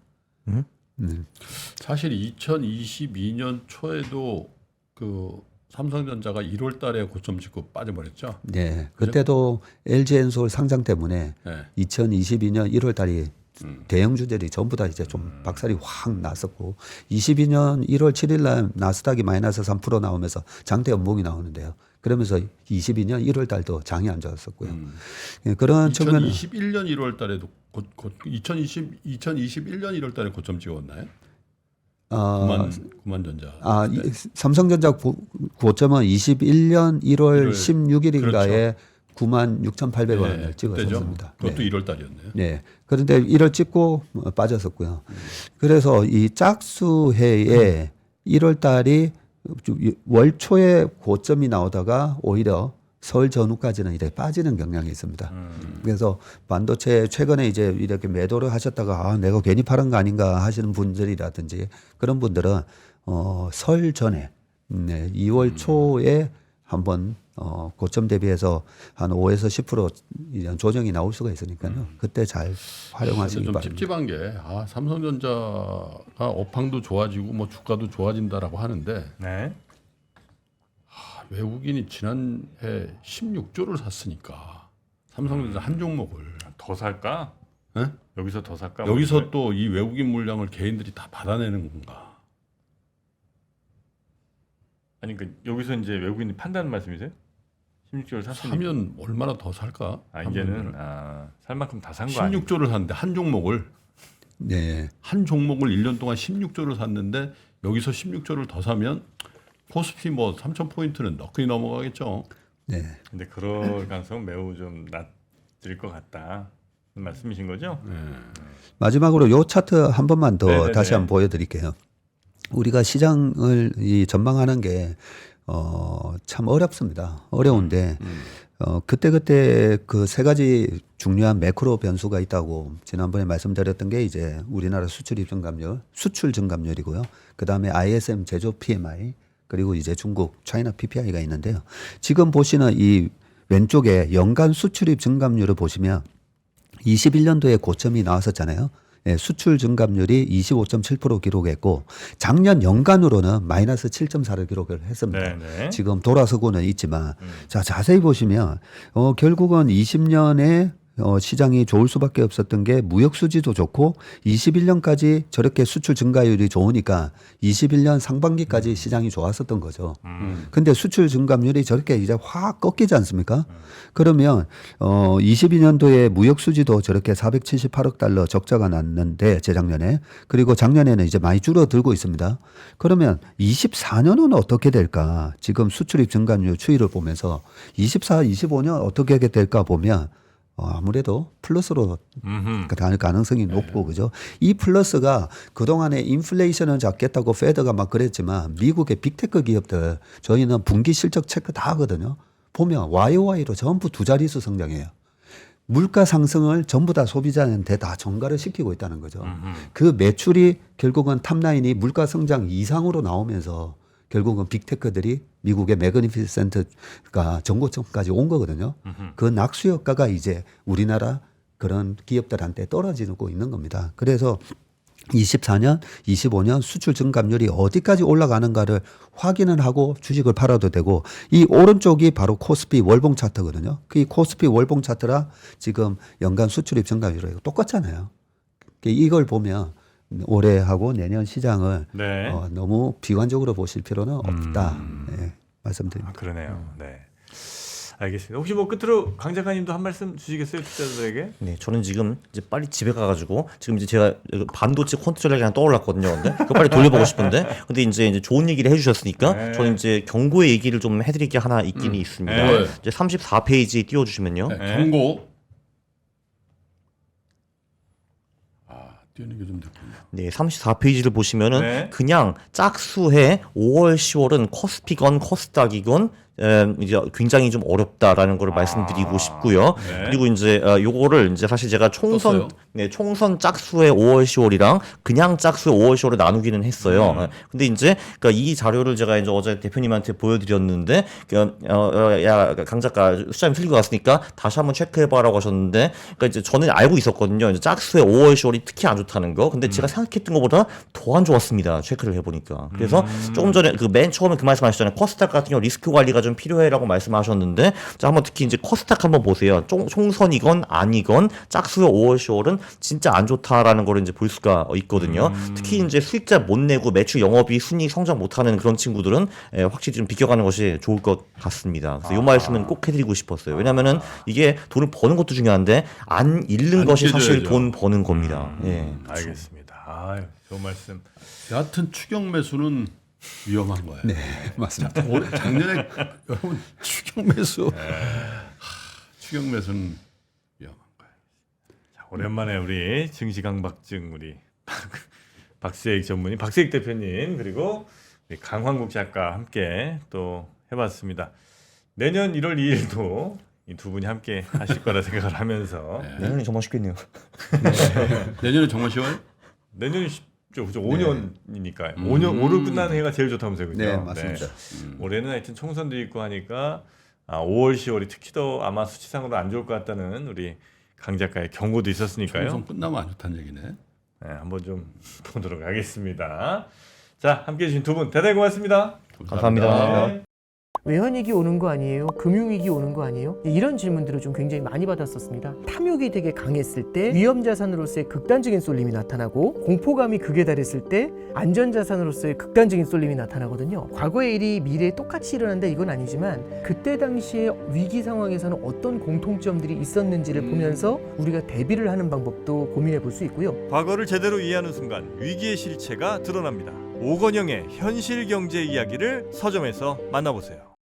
[SPEAKER 2] 사실 2022년 초에도 그 삼성전자가 1월 달에 고점 찍고 빠져버렸죠.
[SPEAKER 3] 네. 그때도 LG엔솔 상장 때문에
[SPEAKER 2] 네.
[SPEAKER 3] 2022년 1월 달이 대형주들이 전부 다 이제 좀 박살이 확 났었고 22년 1월 7일 날 나스닥이 마이너스 3% 나오면서 장대 연봉이 나오는데요. 그러면서 22년 1월 달도 장이 안 좋았었고요. 예, 그런 측면은
[SPEAKER 2] 2021년 1월 달에도 2021년 1월 달에 고점 찍었나요? 구만전자.
[SPEAKER 3] 삼성전자 고점은 21년 1월
[SPEAKER 2] 1월
[SPEAKER 3] 16일인가에 96,800원을
[SPEAKER 2] 네,
[SPEAKER 3] 찍었었습니다.
[SPEAKER 2] 그것도
[SPEAKER 3] 네.
[SPEAKER 2] 1월 달이었네요.
[SPEAKER 3] 네. 그런데 1월 찍고 빠졌었고요. 그래서 이 짝수해에 1월 달이 월 초에 고점이 나오다가 오히려 설 전후까지는 이렇게 빠지는 경향이 있습니다. 그래서 반도체 최근에 이제 이렇게 매도를 하셨다가 내가 괜히 팔은 거 아닌가 하시는 분들이라든지 그런 분들은 설 전에 2월 초에 한번 고점 대비해서 한 5에서 10% 이런 조정이 나올 수가 있으니까요. 그때 잘 활용하시기
[SPEAKER 2] 좀
[SPEAKER 3] 바랍니다.
[SPEAKER 2] 찝찝한 게 삼성전자가 업황도 좋아지고 뭐 주가도 좋아진다라고 하는데
[SPEAKER 1] 네.
[SPEAKER 2] 외국인이 지난해 16조를 샀으니까 삼성전자 한 종목을
[SPEAKER 1] 더 살까?
[SPEAKER 2] 네?
[SPEAKER 1] 여기서 더 살까?
[SPEAKER 2] 여기서 또 이 외국인 물량을 개인들이 다 받아내는 건가?
[SPEAKER 1] 아니 그 여기서 이제 외국인이 판다는 말씀이세요? 16조를 샀으니까.
[SPEAKER 2] 사면 얼마나 더 살까?
[SPEAKER 1] 이제는 살 만큼 다 산 거 아니에요?
[SPEAKER 2] 16조를 샀는데 한 종목을
[SPEAKER 3] 네.
[SPEAKER 2] 한 종목을 1년 동안 16조를 샀는데 여기서 16조를 더 사면 코스피 뭐 3,000포인트는 넋이 넘어가겠죠.
[SPEAKER 3] 네.
[SPEAKER 1] 근데 그럴 가능성은 매우 좀 낮을 것 같다. 말씀이신 거죠?
[SPEAKER 3] 마지막으로 요 차트 한 번만 더
[SPEAKER 1] 네네네.
[SPEAKER 3] 다시 한번 보여드릴게요. 우리가 시장을 전망하는 게 참 어렵습니다. 어려운데 그때 그 세 가지 중요한 매크로 변수가 있다고 지난번에 말씀드렸던 게 이제 우리나라 수출입 증감률, 수출 증감률이고요. 그 다음에 ISM 제조 PMI 그리고 이제 중국 차이나 PPI가 있는데요. 지금 보시는 이 왼쪽에 연간 수출입 증감률을 보시면 21년도에 고점이 나왔었잖아요. 예, 수출 증감률이 25.7% 기록했고 작년 연간으로는 마이너스 7.4를 기록을 했습니다.
[SPEAKER 1] 네네.
[SPEAKER 3] 지금 돌아서고는 있지만 자 자세히 보시면 결국은 20년에 시장이 좋을 수밖에 없었던 게 무역 수지도 좋고 21년까지 저렇게 수출 증가율이 좋으니까 21년 상반기까지 시장이 좋았었던 거죠. 근데 수출 증감률이 저렇게 이제 확 꺾이지 않습니까? 그러면 22년도에 무역 수지도 저렇게 478억 달러 적자가 났는데 재작년에 그리고 작년에는 이제 많이 줄어들고 있습니다. 그러면 24년은 어떻게 될까? 지금 수출입 증감률 추이를 보면서 24, 25년 어떻게 될까 보면 아무래도 플러스로
[SPEAKER 1] 음흠.
[SPEAKER 3] 갈 가능성이 높고 그죠. 이 플러스가 그동안에 인플레이션을 잡겠다고 페드가 막 그랬지만 미국의 빅테크 기업들 저희는 분기 실적 체크 다 하거든요. 보면 YOY로 전부 두 자릿수 성장해요. 물가 상승을 전부 다 소비자한테 다 전가를 시키고 있다는 거죠. 그 매출이 결국은 탑라인이 물가 성장 이상으로 나오면서 결국은 빅테크들이 미국의 매그니피센트가 전고점까지 온 거거든요. 그 낙수 효과가 이제 우리나라 그런 기업들한테 떨어지고 있는 겁니다. 그래서 24년, 25년 수출 증감률이 어디까지 올라가는가를 확인을 하고 주식을 팔아도 되고 이 오른쪽이 바로 코스피 월봉 차트거든요. 그 코스피 월봉 차트랑 지금 연간 수출입 증감률이 똑같잖아요. 이걸 보면 올해하고 내년 시장을
[SPEAKER 1] 네.
[SPEAKER 3] 너무 비관적으로 보실 필요는 없다. 네, 말씀드립니다.
[SPEAKER 1] 아, 그러네요. 네. 알겠습니다. 혹시 뭐 끝으로 강 작가님도 한 말씀 주시겠어요, 투자자들에게?
[SPEAKER 4] 네, 저는 지금 이제 빨리 집에 가가지고 지금 이제 제가 반도체 콘트 전략이 하나 떠올랐거든요. 근데 그거 빨리 돌려보고 싶은데, 근데 이제 좋은 얘기를 해주셨으니까
[SPEAKER 1] 네.
[SPEAKER 4] 저는 이제 경고의 얘기를 좀 해드릴 게 하나 있긴 있습니다.
[SPEAKER 1] 네.
[SPEAKER 4] 이제 34페이지 띄워주시면요.
[SPEAKER 2] 네,
[SPEAKER 1] 네.
[SPEAKER 2] 경고. 띄우는 게 좀 됐군요.
[SPEAKER 4] 네, 34페이지를 보시면은
[SPEAKER 1] 네.
[SPEAKER 4] 그냥 짝수해 5월, 10월은 코스피건 코스닥이건 이제 굉장히 좀 어렵다라는 걸 말씀드리고 싶고요.
[SPEAKER 1] 네.
[SPEAKER 4] 그리고 이제 요거를 이제 사실 제가
[SPEAKER 2] 떴어요?
[SPEAKER 4] 총선 짝수의 5월, 10월이랑 그냥 짝수의 5월, 10월을 나누기는 했어요. 근데 이제 그러니까 이 자료를 제가 이제 어제 대표님한테 보여드렸는데 야, 강 작가 숫자님 틀린 것 같으니까 다시 한번 체크해봐라고 하셨는데, 그러니까 이제 저는 알고 있었거든요. 이제 짝수의 5월, 10월이 특히 안 좋다는 거. 근데 제가 생각했던 것보다 더 안 좋았습니다. 체크를 해보니까. 그래서 조금 전에 그 맨 처음에 그 말씀하셨잖아요. 코스닥 같은 경우 리스크 관리가 좀 필요해라고 말씀하셨는데, 자 한번 특히 이제 코스닥 한번 보세요. 총선이건 아니건 짝수의 5월, 10월은 진짜 안 좋다라는 걸 이제 볼 수가 있거든요. 특히 이제 수익자 못 내고 매출 영업이 순이익 성장 못하는 그런 친구들은 확실히 좀 비껴가는 것이 좋을 것 같습니다. 그래서 이 말씀은 꼭 해드리고 싶었어요. 왜냐하면은 이게 돈을 버는 것도 중요한데 안 잃는
[SPEAKER 2] 안
[SPEAKER 4] 것이 사실
[SPEAKER 2] 깨져야죠.
[SPEAKER 4] 돈 버는 겁니다. 예.
[SPEAKER 1] 알겠습니다. 아유, 좋은 말씀.
[SPEAKER 2] 여하튼 추경 매수는 위험한 거예요.
[SPEAKER 3] 네, 맞습니다.
[SPEAKER 2] 올해 작년에 여러분 추경 매수, 추경 매수는 위험한 거예요.
[SPEAKER 1] 자, 오랜만에 우리 증시강박증 우리 박세익 전문의 박세익 대표님 그리고 우리 강환국 작가 함께 또 해봤습니다. 내년 1월 2일도 이 두 분이 함께 하실 거라 생각을 하면서
[SPEAKER 4] 내년이 정말 쉽겠네요.
[SPEAKER 2] 내년에 정말 쉬워요?
[SPEAKER 1] 내년이 쉽죠, 그죠? 5년이니까 5년 5로 끝나는 해가 제일 좋다면서요, 그죠?
[SPEAKER 3] 네, 맞습니다.
[SPEAKER 1] 올해는 하여튼 총선도 있고 하니까 5월, 10월이 특히 더 아마 수치상으로 안 좋을 것 같다는 우리 강 작가의 경고도 있었으니까요.
[SPEAKER 2] 총선 끝나면 안 좋다는 얘기네.
[SPEAKER 1] 네, 한번 좀 보도록 하겠습니다. 자, 함께해 주신 두 분 대단히 고맙습니다.
[SPEAKER 4] 감사합니다.
[SPEAKER 1] 네.
[SPEAKER 5] 외환위기 오는 거 아니에요? 금융위기 오는 거 아니에요? 이런 질문들을 좀 굉장히 많이 받았었습니다. 탐욕이 되게 강했을 때 위험자산으로서의 극단적인 쏠림이 나타나고, 공포감이 극에 달했을 때 안전자산으로서의 극단적인 쏠림이 나타나거든요. 과거의 일이 미래에 똑같이 일어난다 이건 아니지만 그때 당시에 위기 상황에서는 어떤 공통점들이 있었는지를 보면서 우리가 대비를 하는 방법도 고민해 볼 수 있고요.
[SPEAKER 1] 과거를 제대로 이해하는 순간 위기의 실체가 드러납니다. 오건영의 현실 경제 이야기를 서점에서 만나보세요.